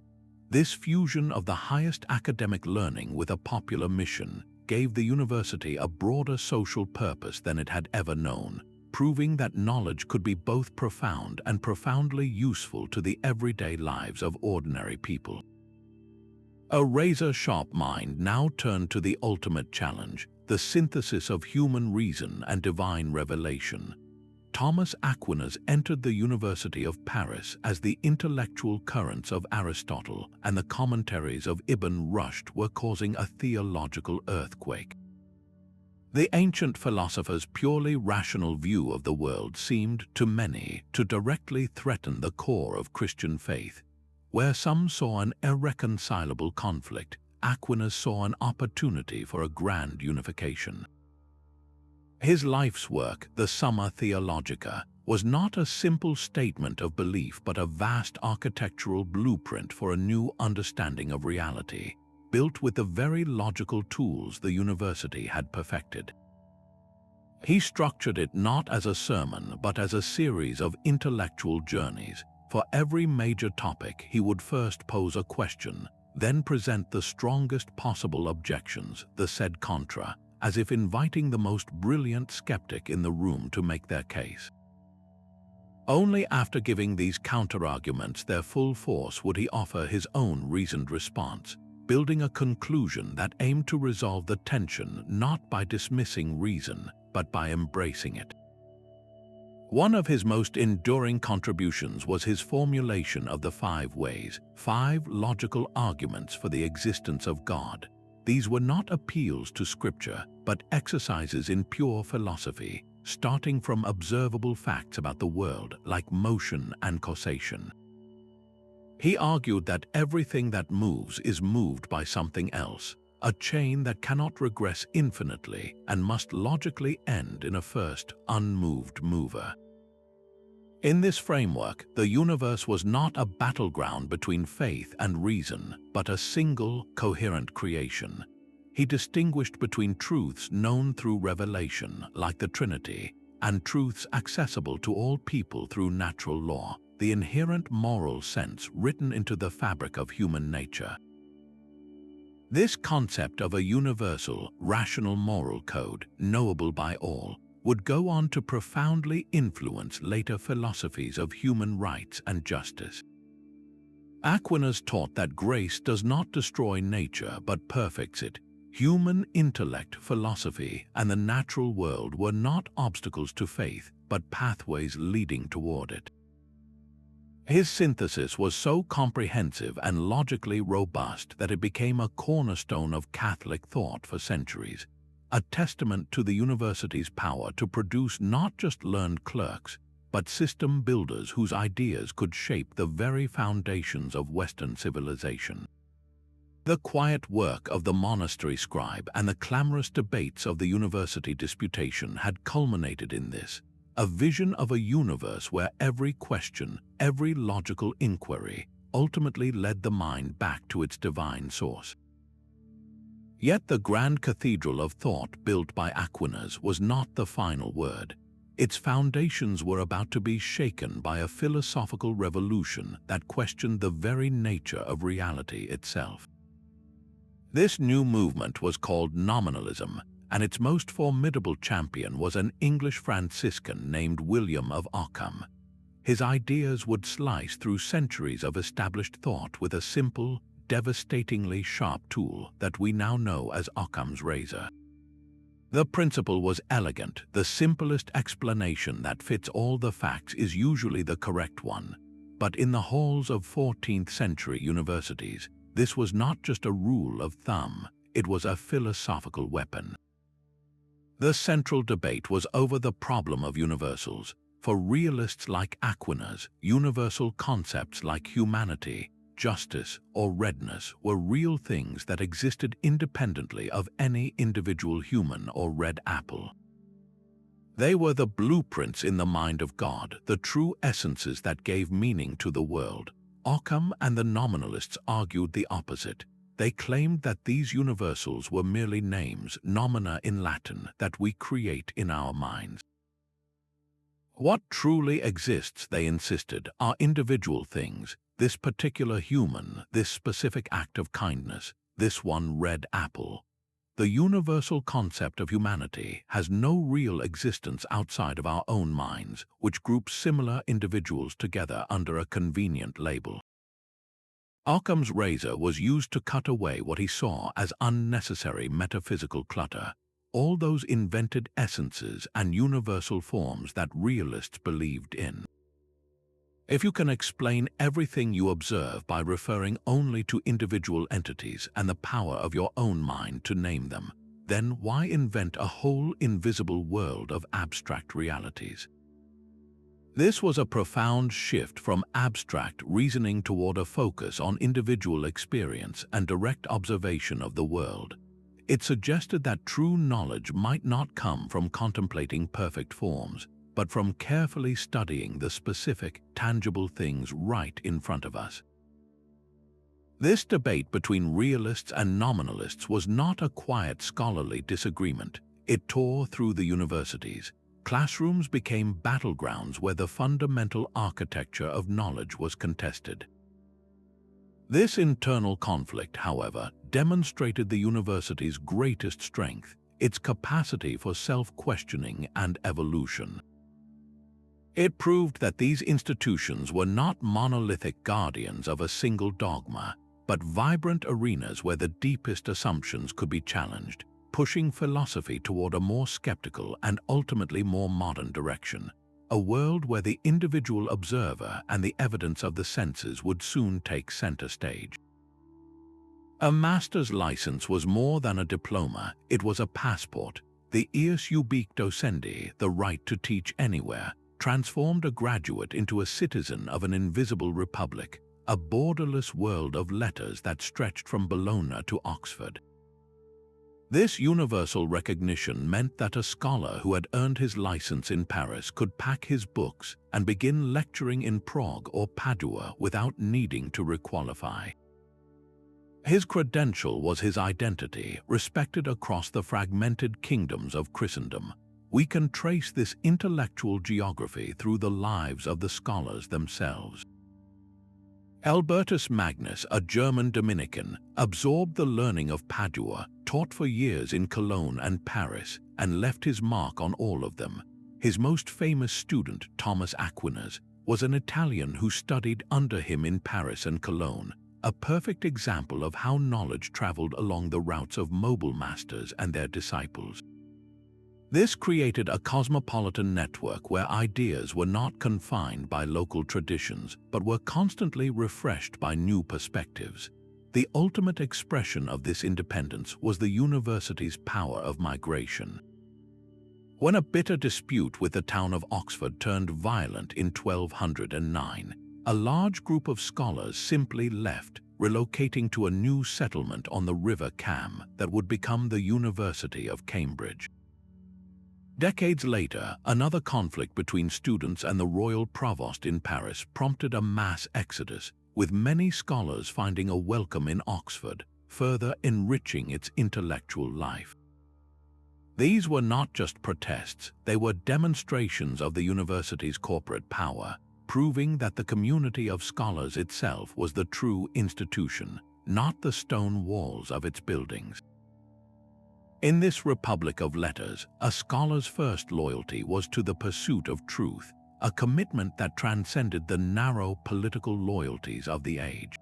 This fusion of the highest academic learning with a popular mission gave the university a broader social purpose than it had ever known, proving that knowledge could be both profound and profoundly useful to the everyday lives of ordinary people. A razor-sharp mind now turned to the ultimate challenge, the synthesis of human reason and divine revelation. Thomas Aquinas entered the University of Paris as the intellectual currents of Aristotle and the commentaries of Ibn Rushd were causing a theological earthquake. The ancient philosopher's purely rational view of the world seemed, to many, to directly threaten the core of Christian faith. Where some saw an irreconcilable conflict, Aquinas saw an opportunity for a grand unification. His life's work, the Summa Theologica, was not a simple statement of belief but a vast architectural blueprint for a new understanding of reality, built with the very logical tools the university had perfected. He structured it not as a sermon but as a series of intellectual journeys. For every major topic, he would first pose a question, then present the strongest possible objections, the sed contra, as if inviting the most brilliant skeptic in the room to make their case. Only after giving these counterarguments their full force would he offer his own reasoned response, building a conclusion that aimed to resolve the tension not by dismissing reason, but by embracing it. One of his most enduring contributions was his formulation of the 5 ways, 5 logical arguments for the existence of God. These were not appeals to scripture, but exercises in pure philosophy, starting from observable facts about the world like motion and causation. He argued that everything that moves is moved by something else, a chain that cannot regress infinitely and must logically end in a first, unmoved mover. In this framework, the universe was not a battleground between faith and reason, but a single, coherent creation. He distinguished between truths known through revelation, like the Trinity, and truths accessible to all people through natural law, the inherent moral sense written into the fabric of human nature. This concept of a universal, rational moral code, knowable by all, would go on to profoundly influence later philosophies of human rights and justice. Aquinas taught that grace does not destroy nature but perfects it. Human intellect, philosophy, and the natural world were not obstacles to faith, but pathways leading toward it. His synthesis was so comprehensive and logically robust that it became a cornerstone of Catholic thought for centuries, a testament to the university's power to produce not just learned clerks, but system builders whose ideas could shape the very foundations of Western civilization. The quiet work of the monastery scribe and the clamorous debates of the university disputation had culminated in this, a vision of a universe where every question, every logical inquiry, ultimately led the mind back to its divine source. Yet the grand cathedral of thought built by Aquinas was not the final word. its foundations were about to be shaken by a philosophical revolution that questioned the very nature of reality itself. This new movement was called Nominalism, and its most formidable champion was an English Franciscan named William of Ockham. His ideas would slice through centuries of established thought with a simple, devastatingly sharp tool that we now know as Occam's razor. The principle was elegant. The simplest explanation that fits all the facts is usually the correct one. But in the halls of 14th century universities, this was not just a rule of thumb, it was a philosophical weapon. The central debate was over the problem of universals. For realists like Aquinas, universal concepts like humanity, justice, or redness were real things that existed independently of any individual human or red apple. They were the blueprints in the mind of God, the true essences that gave meaning to the world. Ockham and the nominalists argued the opposite. They claimed that these universals were merely names, nomina in Latin, that we create in our minds. What truly exists, they insisted, are individual things, this particular human, this specific act of kindness, this one red apple. The universal concept of humanity has no real existence outside of our own minds, which groups similar individuals together under a convenient label. Occam's razor was used to cut away what he saw as unnecessary metaphysical clutter, all those invented essences and universal forms that realists believed in. If you can explain everything you observe by referring only to individual entities and the power of your own mind to name them, then why invent a whole invisible world of abstract realities? This was a profound shift from abstract reasoning toward a focus on individual experience and direct observation of the world. It suggested that true knowledge might not come from contemplating perfect forms, but from carefully studying the specific, tangible things right in front of us. This debate between realists and nominalists was not a quiet scholarly disagreement. It tore through the universities. Classrooms became battlegrounds where the fundamental architecture of knowledge was contested. This internal conflict, however, demonstrated the university's greatest strength, its capacity for self-questioning and evolution. It proved that these institutions were not monolithic guardians of a single dogma, but vibrant arenas where the deepest assumptions could be challenged, pushing philosophy toward a more skeptical and ultimately more modern direction, a world where the individual observer and the evidence of the senses would soon take center stage. A master's license was more than a diploma, it was a passport. The ius ubique docendi, the right to teach anywhere, transformed a graduate into a citizen of an invisible republic, a borderless world of letters that stretched from Bologna to Oxford. This universal recognition meant that a scholar who had earned his license in Paris could pack his books and begin lecturing in Prague or Padua without needing to requalify. His credential was his identity, respected across the fragmented kingdoms of Christendom. We can trace this intellectual geography through the lives of the scholars themselves. Albertus Magnus, a German Dominican, absorbed the learning of Padua, taught for years in Cologne and Paris, and left his mark on all of them. His most famous student, Thomas Aquinas, was an Italian who studied under him in Paris and Cologne, a perfect example of how knowledge traveled along the routes of mobile masters and their disciples. This created a cosmopolitan network where ideas were not confined by local traditions, but were constantly refreshed by new perspectives. The ultimate expression of this independence was the university's power of migration. When a bitter dispute with the town of Oxford turned violent in 1209, a large group of scholars simply left, relocating to a new settlement on the River Cam that would become the University of Cambridge. Decades later, another conflict between students and the royal provost in Paris prompted a mass exodus, with many scholars finding a welcome in Oxford, further enriching its intellectual life. These were not just protests, they were demonstrations of the university's corporate power, proving that the community of scholars itself was the true institution, not the stone walls of its buildings. In this republic of letters, a scholar's first loyalty was to the pursuit of truth, a commitment that transcended the narrow political loyalties of the age.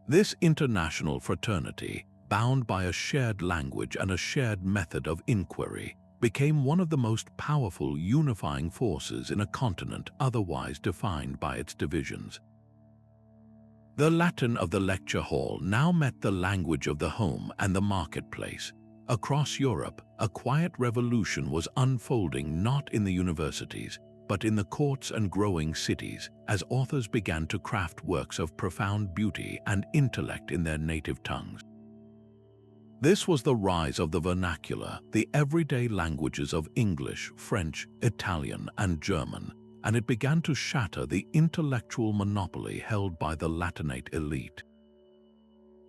This international fraternity, bound by a shared language and a shared method of inquiry, became one of the most powerful unifying forces in a continent otherwise defined by its divisions. The Latin of the lecture hall now met the language of the home and the marketplace. Across Europe, a quiet revolution was unfolding not in the universities, but in the courts and growing cities, as authors began to craft works of profound beauty and intellect in their native tongues. This was the rise of the vernacular, the everyday languages of English, French, Italian, and German, and it began to shatter the intellectual monopoly held by the Latinate elite.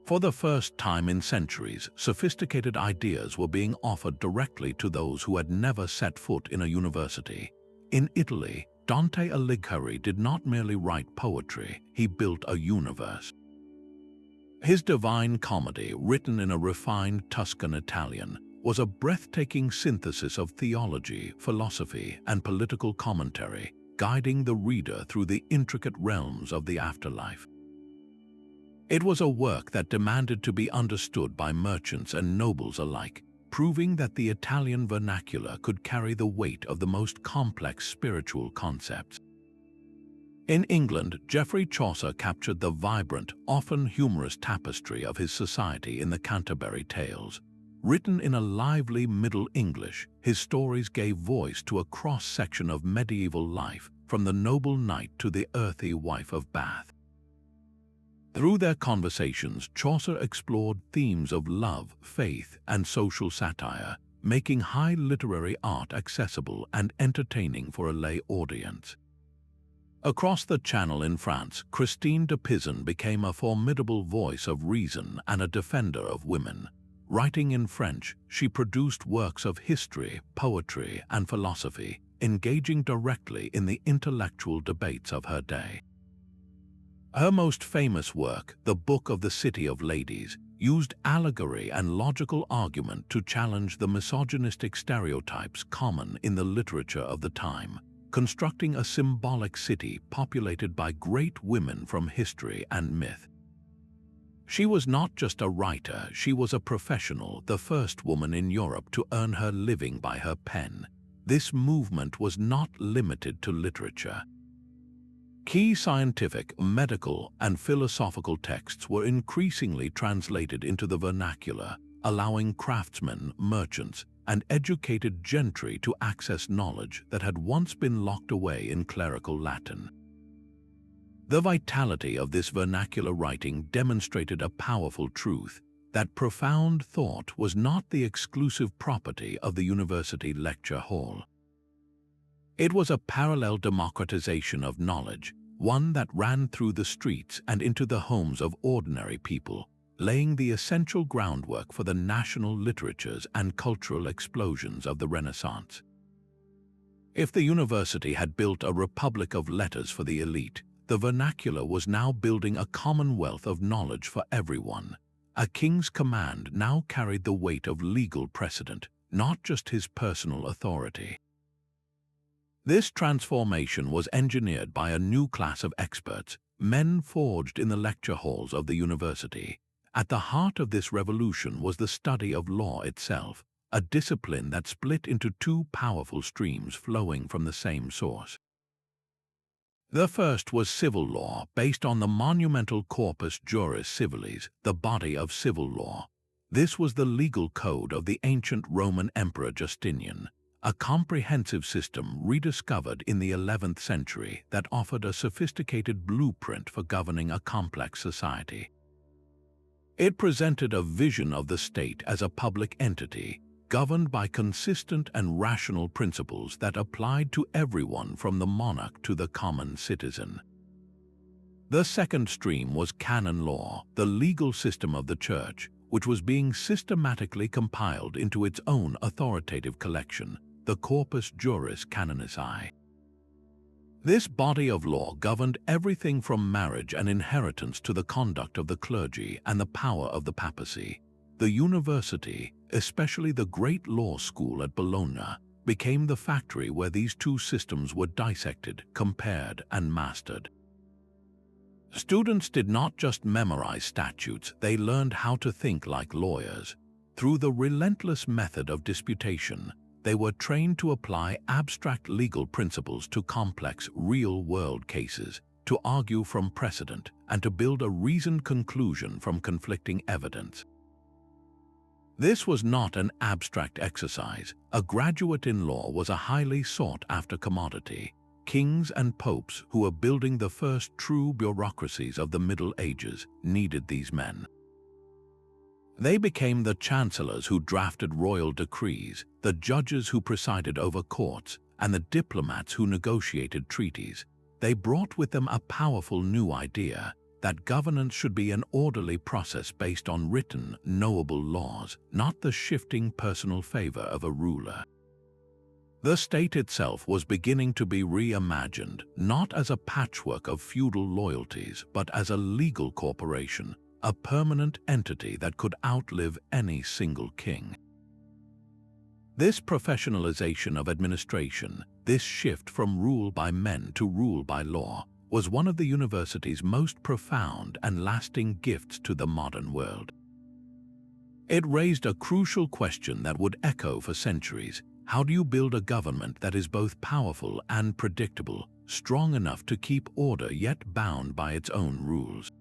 For the first time in centuries, sophisticated ideas were being offered directly to those who had never set foot in a university. In Italy, Dante Alighieri did not merely write poetry, he built a universe. His Divine Comedy, written in a refined Tuscan Italian, was a breathtaking synthesis of theology, philosophy, and political commentary, guiding the reader through the intricate realms of the afterlife. It was a work that demanded to be understood by merchants and nobles alike, proving that the Italian vernacular could carry the weight of the most complex spiritual concepts. In England, Geoffrey Chaucer captured the vibrant, often humorous tapestry of his society in the Canterbury Tales. Written in a lively Middle English, his stories gave voice to a cross-section of medieval life, from the noble knight to the earthy wife of Bath. Through their conversations, Chaucer explored themes of love, faith, and social satire, making high literary art accessible and entertaining for a lay audience. Across the Channel in France, Christine de Pizan became a formidable voice of reason and a defender of women. Writing in French, she produced works of history, poetry, and philosophy, engaging directly in the intellectual debates of her day. Her most famous work, The Book of the City of Ladies, used allegory and logical argument to challenge the misogynistic stereotypes common in the literature of the time, constructing a symbolic city populated by great women from history and myth. She was not just a writer, she was a professional, the first woman in Europe to earn her living by her pen. This movement was not limited to literature. Key scientific, medical, and philosophical texts were increasingly translated into the vernacular, allowing craftsmen, merchants, and educated gentry to access knowledge that had once been locked away in clerical Latin. The vitality of this vernacular writing demonstrated a powerful truth, that profound thought was not the exclusive property of the university lecture hall. It was a parallel democratization of knowledge, one that ran through the streets and into the homes of ordinary people, laying the essential groundwork for the national literatures and cultural explosions of the Renaissance. If the university had built a republic of letters for the elite, the vernacular was now building a commonwealth of knowledge for everyone. A king's command now carried the weight of legal precedent, not just his personal authority. This transformation was engineered by a new class of experts, men forged in the lecture halls of the university. At the heart of this revolution was the study of law itself, a discipline that split into two powerful streams flowing from the same source. The first was civil law, based on the monumental Corpus Juris Civilis, the body of civil law. This was the legal code of the ancient Roman Emperor Justinian, a comprehensive system rediscovered in the 11th century that offered a sophisticated blueprint for governing a complex society. It presented a vision of the state as a public entity, governed by consistent and rational principles that applied to everyone from the monarch to the common citizen. The second stream was canon law, the legal system of the Church, which was being systematically compiled into its own authoritative collection, the Corpus Juris Canonici. This body of law governed everything from marriage and inheritance to the conduct of the clergy and the power of the papacy. The university, especially the great law school at Bologna, became the factory where these two systems were dissected, compared, and mastered. Students did not just memorize statutes, they learned how to think like lawyers. Through the relentless method of disputation, they were trained to apply abstract legal principles to complex, real-world cases, to argue from precedent, and to build a reasoned conclusion from conflicting evidence. This was not an abstract exercise. A graduate in law was a highly sought-after commodity. Kings and popes, who were building the first true bureaucracies of the Middle Ages, needed these men. They became the chancellors who drafted royal decrees, the judges who presided over courts, and the diplomats who negotiated treaties. They brought with them a powerful new idea, that governance should be an orderly process based on written, knowable laws, not the shifting personal favor of a ruler. The state itself was beginning to be reimagined, not as a patchwork of feudal loyalties, but as a legal corporation, a permanent entity that could outlive any single king. This professionalization of administration, this shift from rule by men to rule by law, was one of the university's most profound and lasting gifts to the modern world. It raised a crucial question that would echo for centuries. How do you build a government that is both powerful and predictable, strong enough to keep order yet bound by its own rules?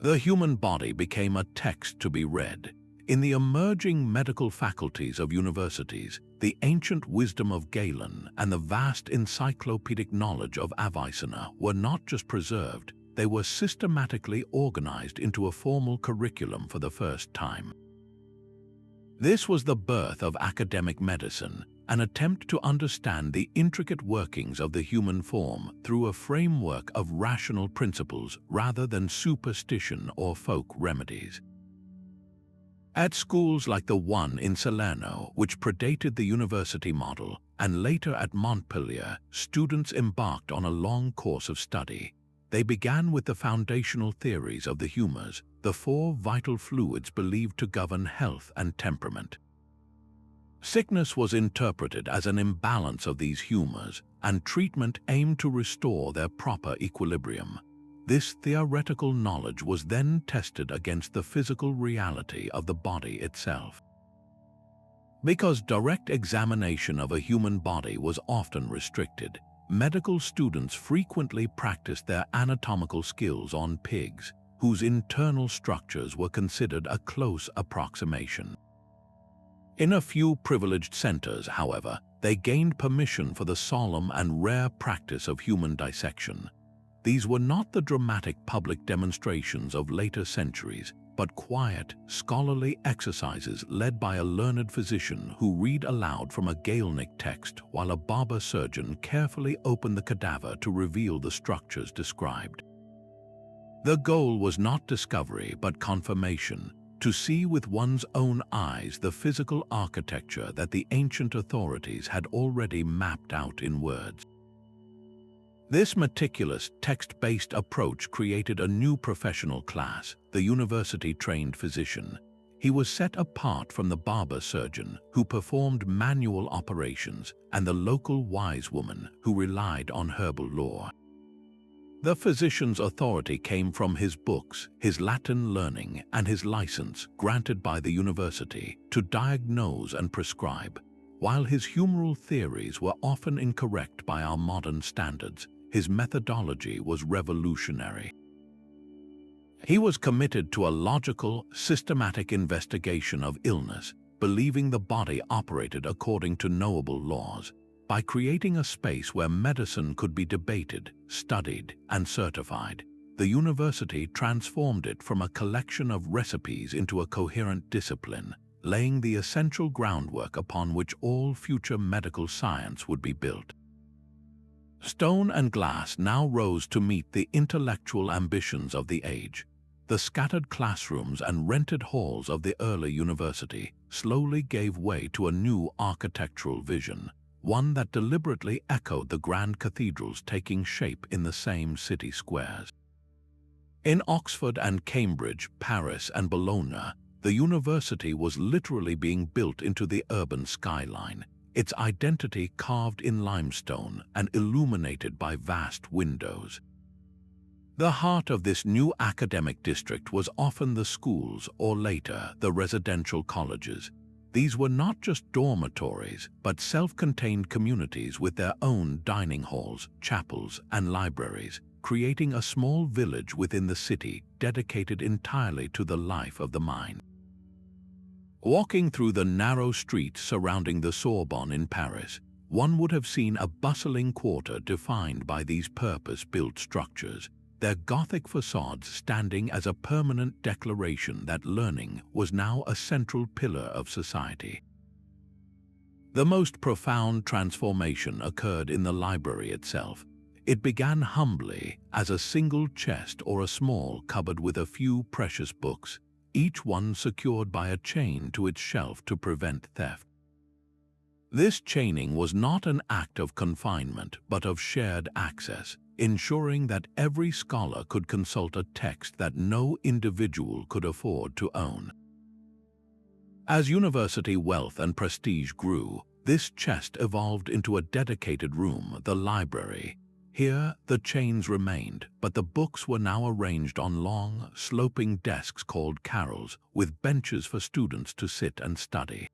The human body became a text to be read. In the emerging medical faculties of universities, the ancient wisdom of Galen and the vast encyclopedic knowledge of Avicenna were not just preserved, they were systematically organized into a formal curriculum for the first time. This was the birth of academic medicine, an attempt to understand the intricate workings of the human form through a framework of rational principles rather than superstition or folk remedies. At schools like the one in Salerno, which predated the university model, and later at Montpellier, students embarked on a long course of study. They began with the foundational theories of the humors, the four vital fluids believed to govern health and temperament. Sickness was interpreted as an imbalance of these humors, and treatment aimed to restore their proper equilibrium. This theoretical knowledge was then tested against the physical reality of the body itself. Because direct examination of a human body was often restricted, medical students frequently practiced their anatomical skills on pigs, whose internal structures were considered a close approximation. In a few privileged centers, however, they gained permission for the solemn and rare practice of human dissection. These were not the dramatic public demonstrations of later centuries, but quiet, scholarly exercises led by a learned physician who read aloud from a Gaelic text while a barber surgeon carefully opened the cadaver to reveal the structures described. The goal was not discovery but confirmation, to see with one's own eyes the physical architecture that the ancient authorities had already mapped out in words. This meticulous, text-based approach created a new professional class, the university-trained physician. He was set apart from the barber surgeon, who performed manual operations, and the local wise woman, who relied on herbal lore. The physician's authority came from his books, his Latin learning, and his license, granted by the university, to diagnose and prescribe. While his humoral theories were often incorrect by our modern standards, his methodology was revolutionary. He was committed to a logical, systematic investigation of illness, believing the body operated according to knowable laws. By creating a space where medicine could be debated, studied, and certified, the university transformed it from a collection of recipes into a coherent discipline, laying the essential groundwork upon which all future medical science would be built. Stone and glass now rose to meet the intellectual ambitions of the age. the scattered classrooms and rented halls of the early university slowly gave way to a new architectural vision, one that deliberately echoed the grand cathedrals taking shape in the same city squares. In Oxford and Cambridge, Paris and Bologna, the university was literally being built into the urban skyline, its identity carved in limestone and illuminated by vast windows. The heart of this new academic district was often the schools, or later, the residential colleges. These were not just dormitories, but self-contained communities with their own dining halls, chapels, and libraries, creating a small village within the city dedicated entirely to the life of the mind. Walking through the narrow streets surrounding the Sorbonne in Paris, one would have seen a bustling quarter defined by these purpose-built structures, their Gothic facades standing as a permanent declaration that learning was now a central pillar of society. The most profound transformation occurred in the library itself. It began humbly as a single chest or a small cupboard with a few precious books, each one secured by a chain to its shelf to prevent theft. This chaining was not an act of confinement, but of shared access, ensuring that every scholar could consult a text that no individual could afford to own. As university wealth and prestige grew, this chest evolved into a dedicated room, the library. Here, the chains remained, but the books were now arranged on long, sloping desks called carrels, with benches for students to sit and study.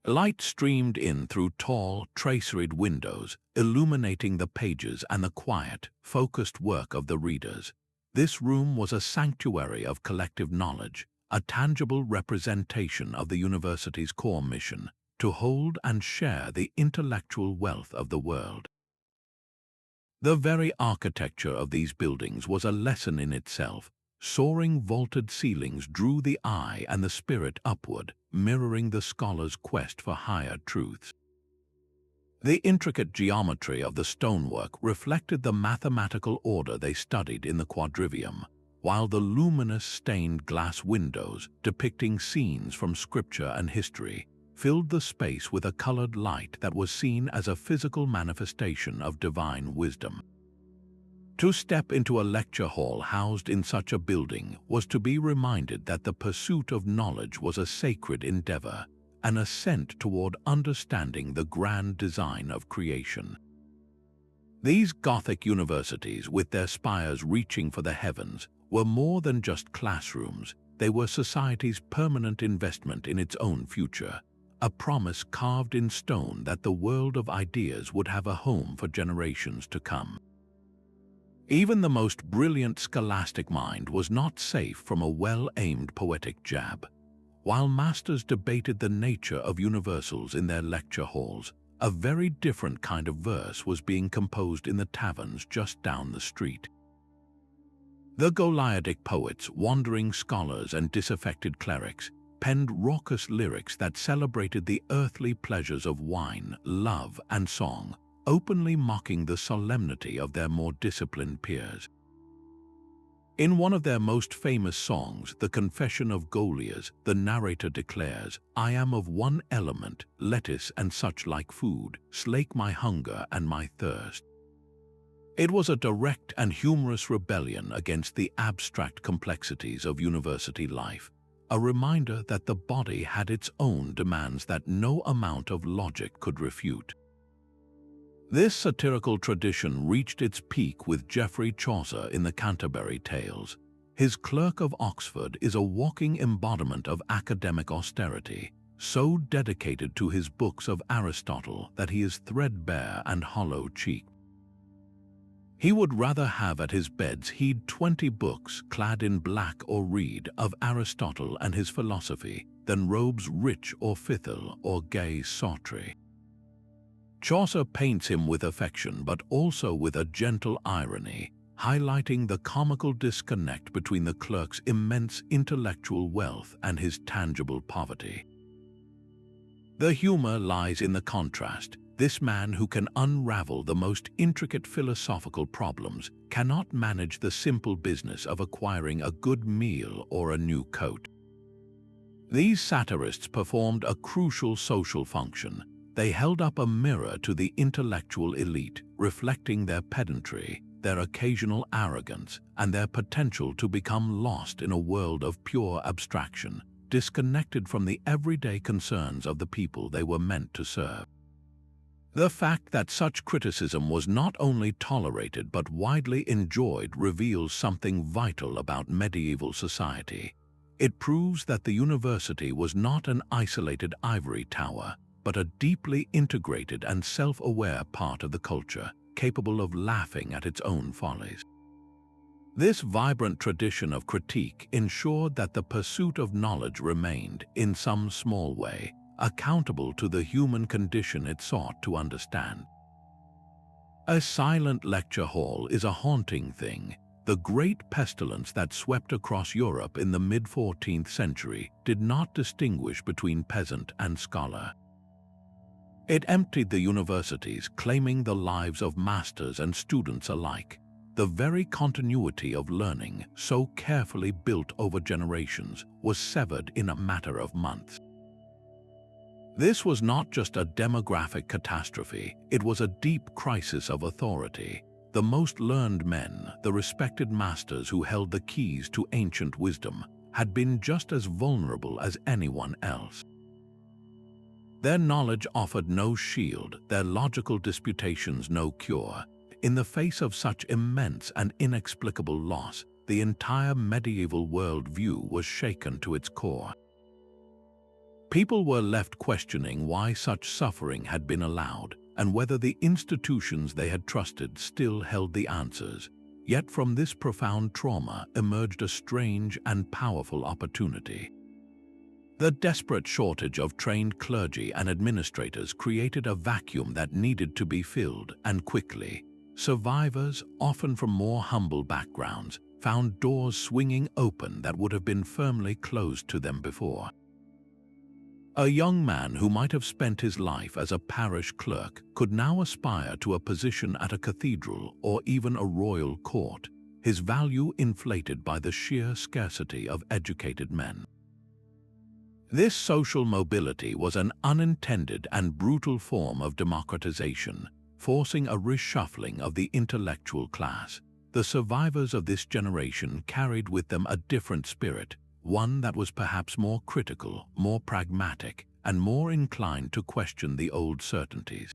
Light streamed in through tall, traceried windows, illuminating the pages and the quiet, focused work of the readers. This room was a sanctuary of collective knowledge, a tangible representation of the university's core mission, to hold and share the intellectual wealth of the world. The very architecture of these buildings was a lesson in itself. Soaring vaulted ceilings drew the eye and the spirit upward, mirroring the scholar's quest for higher truths. The intricate geometry of the stonework reflected the mathematical order they studied in the Quadrivium, while the luminous stained glass windows, depicting scenes from scripture and history, filled the space with a colored light that was seen as a physical manifestation of divine wisdom. To step into a lecture hall housed in such a building was to be reminded that the pursuit of knowledge was a sacred endeavor, an ascent toward understanding the grand design of creation. These Gothic universities, with their spires reaching for the heavens, were more than just classrooms. They were society's permanent investment in its own future, a promise carved in stone that the world of ideas would have a home for generations to come. Even the most brilliant scholastic mind was not safe from a well-aimed poetic jab. While masters debated the nature of universals in their lecture halls, a very different kind of verse was being composed in the taverns just down the street. The Goliatic poets, wandering scholars and disaffected clerics, penned raucous lyrics that celebrated the earthly pleasures of wine, love, and song, openly mocking the solemnity of their more disciplined peers. In one of their most famous songs, The Confession of Goliath, the narrator declares, "I am of one element, lettuce and such like food, slake my hunger and my thirst." It was a direct and humorous rebellion against the abstract complexities of university life, a reminder that the body had its own demands that no amount of logic could refute. This satirical tradition reached its peak with Geoffrey Chaucer in the Canterbury Tales. His Clerk of Oxford is a walking embodiment of academic austerity, so dedicated to his books of Aristotle that he is threadbare and hollow-cheeked. He would rather have at his beds's head 20 books, clad in black or reed, of Aristotle and his philosophy, than robes rich or fithil or gay sautery. Chaucer paints him with affection but also with a gentle irony, highlighting the comical disconnect between the clerk's immense intellectual wealth and his tangible poverty. The humor lies in the contrast. This man who can unravel the most intricate philosophical problems cannot manage the simple business of acquiring a good meal or a new coat. These satirists performed a crucial social function. They held up a mirror to the intellectual elite, reflecting their pedantry, their occasional arrogance, and their potential to become lost in a world of pure abstraction, disconnected from the everyday concerns of the people they were meant to serve. The fact that such criticism was not only tolerated but widely enjoyed reveals something vital about medieval society. It proves that the university was not an isolated ivory tower, but a deeply integrated and self-aware part of the culture, capable of laughing at its own follies. This vibrant tradition of critique ensured that the pursuit of knowledge remained, in some small way, accountable to the human condition it sought to understand. A silent lecture hall is a haunting thing. The great pestilence that swept across Europe in the mid-14th century did not distinguish between peasant and scholar. It emptied the universities, claiming the lives of masters and students alike. The very continuity of learning, so carefully built over generations, was severed in a matter of months. This was not just a demographic catastrophe, it was a deep crisis of authority. The most learned men, the respected masters who held the keys to ancient wisdom, had been just as vulnerable as anyone else. Their knowledge offered no shield, their logical disputations no cure. In the face of such immense and inexplicable loss, the entire medieval worldview was shaken to its core. People were left questioning why such suffering had been allowed, and whether the institutions they had trusted still held the answers. Yet from this profound trauma emerged a strange and powerful opportunity. The desperate shortage of trained clergy and administrators created a vacuum that needed to be filled, and quickly. Survivors, often from more humble backgrounds, found doors swinging open that would have been firmly closed to them before. A young man who might have spent his life as a parish clerk could now aspire to a position at a cathedral or even a royal court, his value inflated by the sheer scarcity of educated men. This social mobility was an unintended and brutal form of democratization, forcing a reshuffling of the intellectual class. The survivors of this generation carried with them a different spirit, one that was perhaps more critical, more pragmatic, and more inclined to question the old certainties.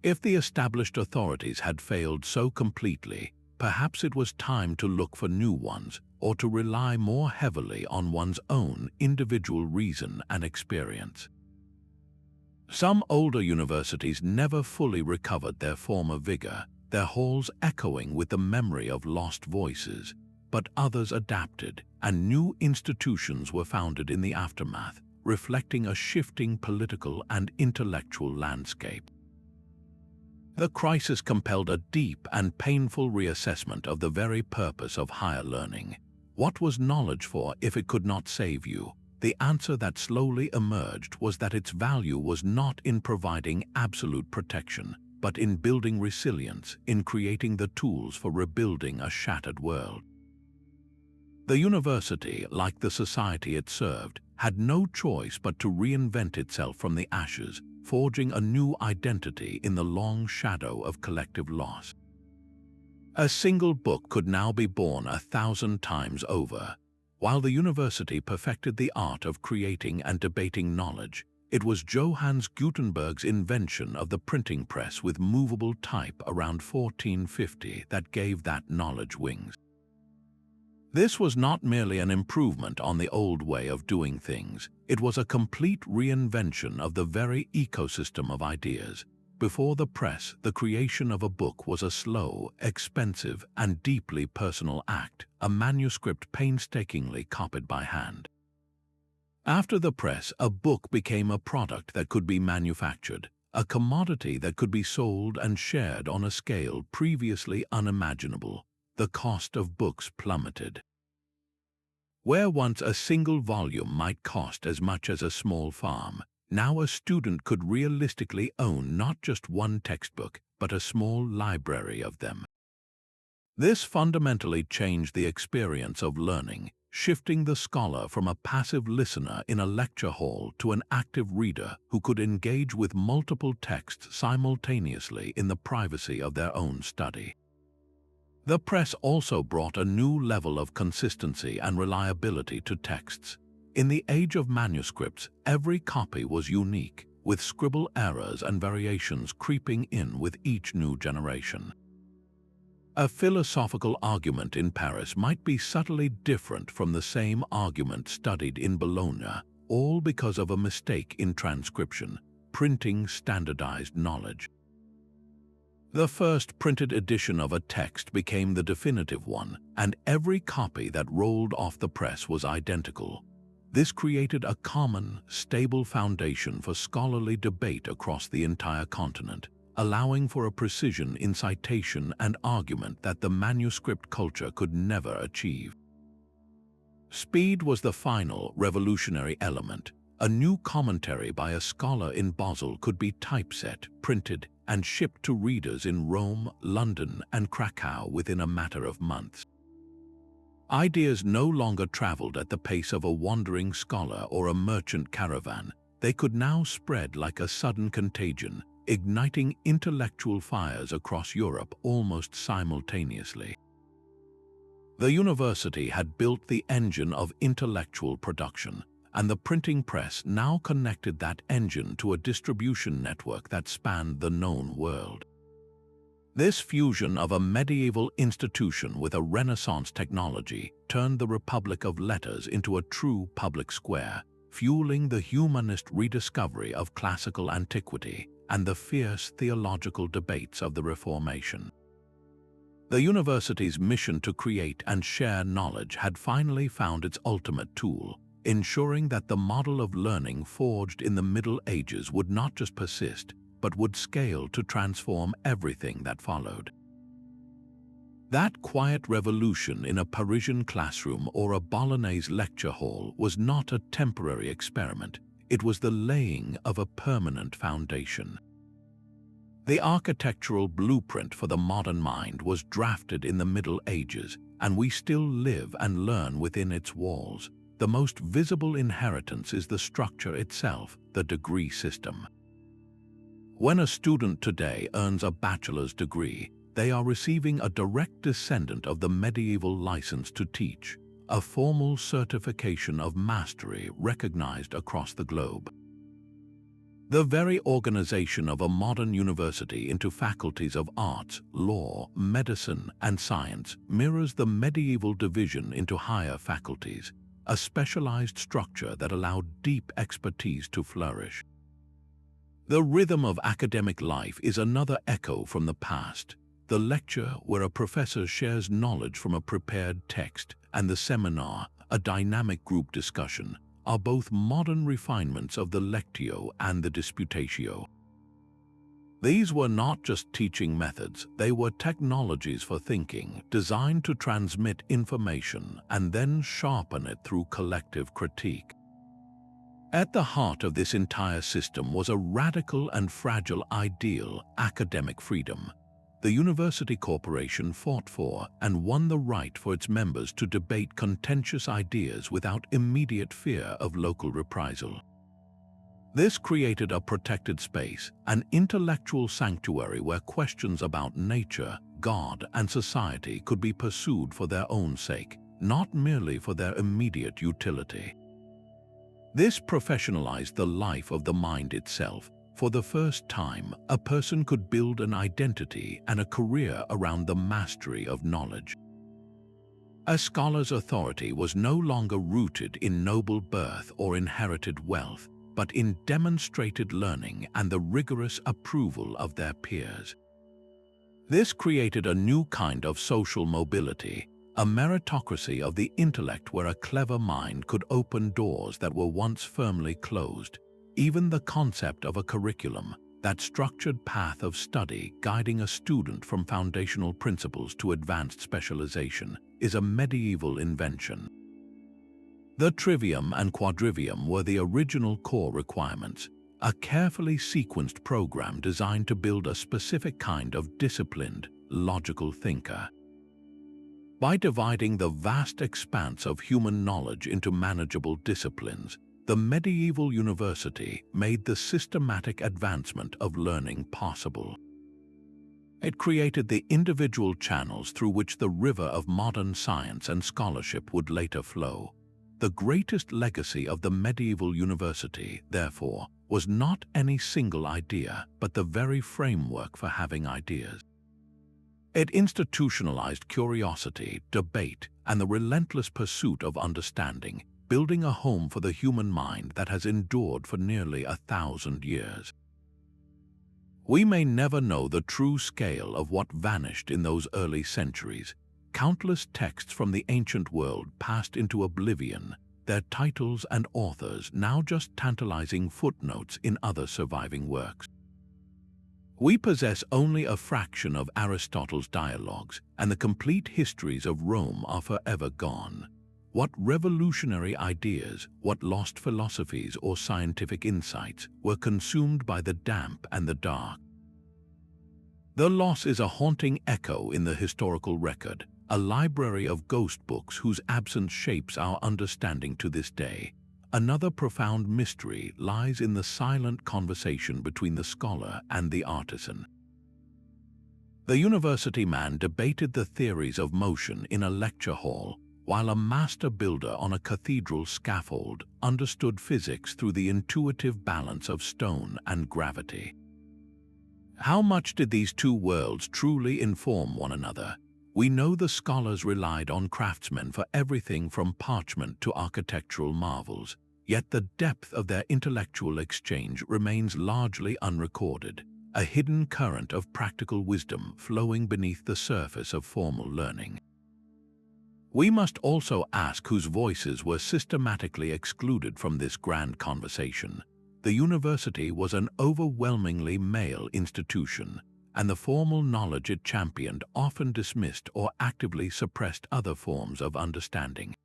If the established authorities had failed so completely, perhaps it was time to look for new ones, or to rely more heavily on one's own individual reason and experience. Some older universities never fully recovered their former vigor, their halls echoing with the memory of lost voices, but others adapted, and new institutions were founded in the aftermath, reflecting a shifting political and intellectual landscape. The crisis compelled a deep and painful reassessment of the very purpose of higher learning. What was knowledge for if it could not save you? The answer that slowly emerged was that its value was not in providing absolute protection, but in building resilience, in creating the tools for rebuilding a shattered world. The university, like the society it served, had no choice but to reinvent itself from the ashes, forging a new identity in the long shadow of collective loss. A single book could now be born 1,000 times over. While the university perfected the art of creating and debating knowledge, it was Johannes Gutenberg's invention of the printing press with movable type around 1450 that gave that knowledge wings. This was not merely an improvement on the old way of doing things, it was a complete reinvention of the very ecosystem of ideas. Before the press, the creation of a book was a slow, expensive, and deeply personal act, a manuscript painstakingly copied by hand. After the press, a book became a product that could be manufactured, a commodity that could be sold and shared on a scale previously unimaginable. The cost of books plummeted. Where once a single volume might cost as much as a small farm, Now a student could realistically own not just one textbook, but a small library of them. This fundamentally changed the experience of learning, shifting the scholar from a passive listener in a lecture hall to an active reader who could engage with multiple texts simultaneously in the privacy of their own study. The press also brought a new level of consistency and reliability to texts. In the age of manuscripts, every copy was unique, with scribble errors and variations creeping in with each new generation. A philosophical argument in Paris might be subtly different from the same argument studied in Bologna, all because of a mistake in transcription, printing standardized knowledge. The first printed edition of a text became the definitive one, and every copy that rolled off the press was identical. This created a common, stable foundation for scholarly debate across the entire continent, allowing for a precision in citation and argument that the manuscript culture could never achieve. Speed was the final revolutionary element. A new commentary by a scholar in Basel could be typeset, printed, and shipped to readers in Rome, London, and Krakow within a matter of months. Ideas no longer traveled at the pace of a wandering scholar or a merchant caravan. They could now spread like a sudden contagion, igniting intellectual fires across Europe almost simultaneously. The university had built the engine of intellectual production, and the printing press now connected that engine to a distribution network that spanned the known world. This fusion of a medieval institution with a Renaissance technology turned the Republic of Letters into a true public square, fueling the humanist rediscovery of classical antiquity and the fierce theological debates of the Reformation. The university's mission to create and share knowledge had finally found its ultimate tool, ensuring that the model of learning forged in the Middle Ages would not just persist, but would scale to transform everything that followed. That quiet revolution in a Parisian classroom or a Bolognese lecture hall was not a temporary experiment. It was the laying of a permanent foundation. The architectural blueprint for the modern mind was drafted in the Middle Ages, and we still live and learn within its walls. The most visible inheritance is the structure itself, the degree system. When a student today earns a bachelor's degree, they are receiving a direct descendant of the medieval license to teach, a formal certification of mastery recognized across the globe. The very organization of a modern university into faculties of arts, law, medicine, and science mirrors the medieval division into higher faculties, a specialized structure that allowed deep expertise to flourish. The rhythm of academic life is another echo from the past. The lecture, where a professor shares knowledge from a prepared text, and the seminar, a dynamic group discussion, are both modern refinements of the Lectio and the Disputatio. These were not just teaching methods, they were technologies for thinking, designed to transmit information and then sharpen it through collective critique. At the heart of this entire system was a radical and fragile ideal: academic freedom. The University Corporation fought for and won the right for its members to debate contentious ideas without immediate fear of local reprisal. This created a protected space, an intellectual sanctuary where questions about nature, God, and society could be pursued for their own sake, not merely for their immediate utility. This professionalized the life of the mind itself. For the first time, a person could build an identity and a career around the mastery of knowledge. A scholar's authority was no longer rooted in noble birth or inherited wealth, but in demonstrated learning and the rigorous approval of their peers. This created a new kind of social mobility, a meritocracy of the intellect where a clever mind could open doors that were once firmly closed. Even the concept of a curriculum, that structured path of study guiding a student from foundational principles to advanced specialization, is a medieval invention. The Trivium and Quadrivium were the original core requirements, a carefully sequenced program designed to build a specific kind of disciplined, logical thinker. By dividing the vast expanse of human knowledge into manageable disciplines, the medieval university made the systematic advancement of learning possible. It created the individual channels through which the river of modern science and scholarship would later flow. The greatest legacy of the medieval university, therefore, was not any single idea, but the very framework for having ideas. It institutionalized curiosity, debate, and the relentless pursuit of understanding, building a home for the human mind that has endured for nearly 1,000 years. We may never know the true scale of what vanished in those early centuries. Countless texts from the ancient world passed into oblivion, their titles and authors now just tantalizing footnotes in other surviving works. We possess only a fraction of Aristotle's dialogues, and the complete histories of Rome are forever gone. What revolutionary ideas, what lost philosophies or scientific insights were consumed by the damp and the dark? The loss is a haunting echo in the historical record, a library of ghost books whose absence shapes our understanding to this day. Another profound mystery lies in the silent conversation between the scholar and the artisan. The university man debated the theories of motion in a lecture hall, while a master builder on a cathedral scaffold understood physics through the intuitive balance of stone and gravity. How much did these two worlds truly inform one another? We know the scholars relied on craftsmen for everything from parchment to architectural marvels, yet the depth of their intellectual exchange remains largely unrecorded, a hidden current of practical wisdom flowing beneath the surface of formal learning. We must also ask whose voices were systematically excluded from this grand conversation. The university was an overwhelmingly male institution, and the formal knowledge it championed often dismissed or actively suppressed other forms of understanding.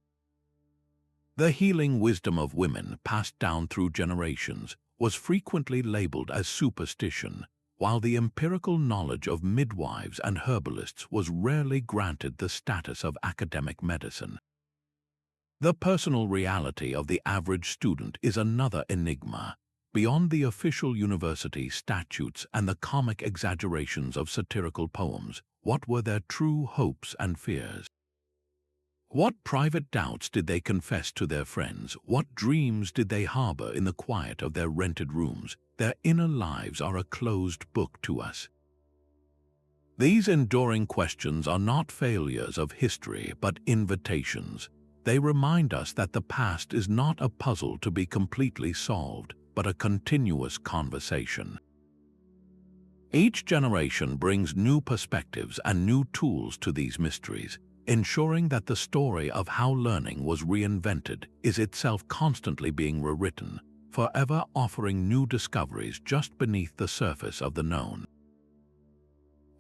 The healing wisdom of women, passed down through generations, was frequently labeled as superstition, while the empirical knowledge of midwives and herbalists was rarely granted the status of academic medicine. The personal reality of the average student is another enigma. Beyond the official university statutes and the comic exaggerations of satirical poems, what were their true hopes and fears? What private doubts did they confess to their friends? What dreams did they harbor in the quiet of their rented rooms? Their inner lives are a closed book to us. These enduring questions are not failures of history, but invitations. They remind us that the past is not a puzzle to be completely solved, but a continuous conversation. Each generation brings new perspectives and new tools to these mysteries, ensuring that the story of how learning was reinvented is itself constantly being rewritten, forever offering new discoveries just beneath the surface of the known.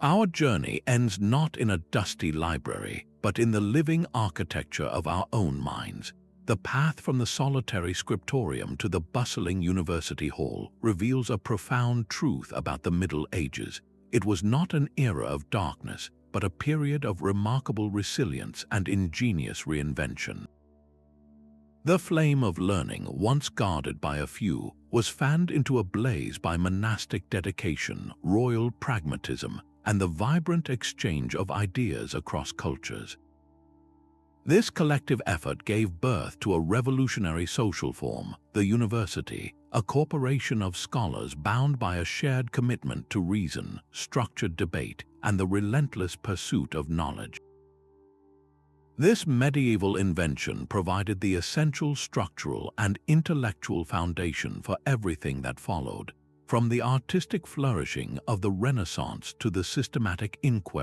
Our journey ends not in a dusty library, but in the living architecture of our own minds. The path from the solitary scriptorium to the bustling university hall reveals a profound truth about the Middle Ages. It was not an era of darkness, but a period of remarkable resilience and ingenious reinvention. The flame of learning, once guarded by a few, was fanned into a blaze by monastic dedication, royal pragmatism, and the vibrant exchange of ideas across cultures. This collective effort gave birth to a revolutionary social form, the university, a corporation of scholars bound by a shared commitment to reason, structured debate, and the relentless pursuit of knowledge. This medieval invention provided the essential structural and intellectual foundation for everything that followed, from the artistic flourishing of the Renaissance to the systematic inquiry